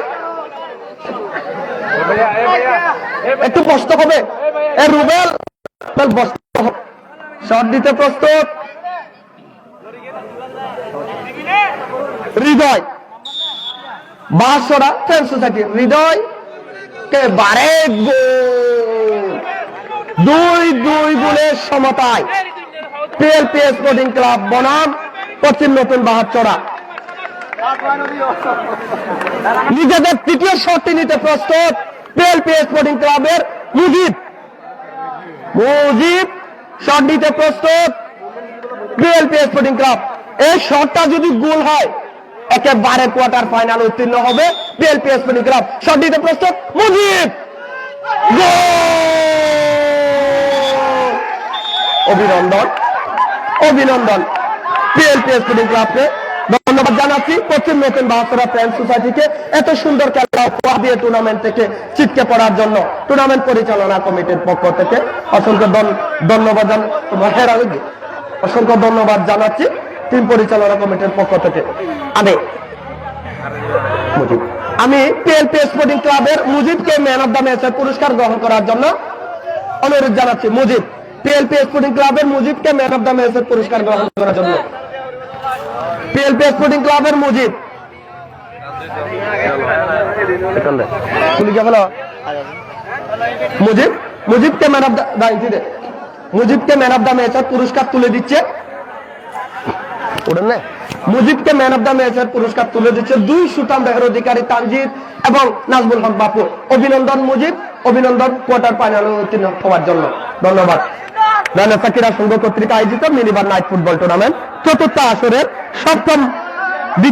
একটু বসতে হবে। রুবেল শট দিতে প্রস্তুত। হৃদয় বাহারচড়া ফ্রেন্ড সোসাইটি। হৃদয় একেবারে গোল। 2-2 গোলের সমতায় পিএলপি স্পোর্টিং ক্লাব বনাম পশ্চিম নতুন বাহারচড়া নিজেদের তৃতীয় শটটি নিতে প্রস্তুত পিএলপি স্পোর্টিং ক্লাবের মুজিব। মুজিব শট নিতে প্রস্তুত পিএলপি স্পোর্টিং ক্লাব। এই শটটা যদি গোল হয় একেবারে কোয়ার্টার ফাইনাল উত্তীর্ণ হবে পিএলপি স্পোর্টিং ক্লাব। শট নিতে প্রস্তুত মুজিব। অভিনন্দন, অভিনন্দন পিএলপি স্পোর্টিং ক্লাবকে ধন্যবাদ জানাচ্ছি। পশ্চিম নতুন বাহারচড়া ফ্রেন্ড সোসাইটিকে এত সুন্দর খেলা উপহার দিয়ে টুর্নামেন্ট থেকে ছিটকে পড়ার জন্য টুর্নামেন্ট পরিচালনা কমিটির পক্ষ থেকে অসংখ্য ধন্যবাদ জানাচ্ছি টিম পরিচালনা কমিটির পক্ষ থেকে। আমি মুজিব। আমি পিএলপি স্পোর্টিং ক্লাবের মুজিবকে ম্যান অফ দ্য ম্যাচের পুরস্কার গ্রহণ করার জন্য অনুরোধ জানাচ্ছি। মুজিব, পিএলপি স্পোর্টিং ক্লাবের মুজিবকে ম্যান অফ দ্য ম্যাচের পুরস্কার গ্রহণ করার জন্য। পিএলপি স্পোর্টিং ক্লাবের মুজিব, মুজিব, মুজিবকে ম্যান অফ দ্য মুজিবকে ম্যান অফ দ্য ম্যাচের পুরস্কার তুলে দিচ্ছে। মুজিবকে ম্যান অফ দ্য ম্যাচের পুরস্কার তুলে দিচ্ছে দুই সুতাম দেহের অধিকারী তানজিদ এবং নাজমুল হক বাপু। অভিনন্দন মুজিব, অভিনন্দন কোয়ার্টার ফাইনালে উত্তীর্ণ হওয়ার জন্য। ধন্যবাদ। রানা সাকিরা সংঘ কর্তৃক আয়োজিত মিনিবার নাইট ফুটবল টুর্নামেন্ট চতুর্থ আসরের সপ্তম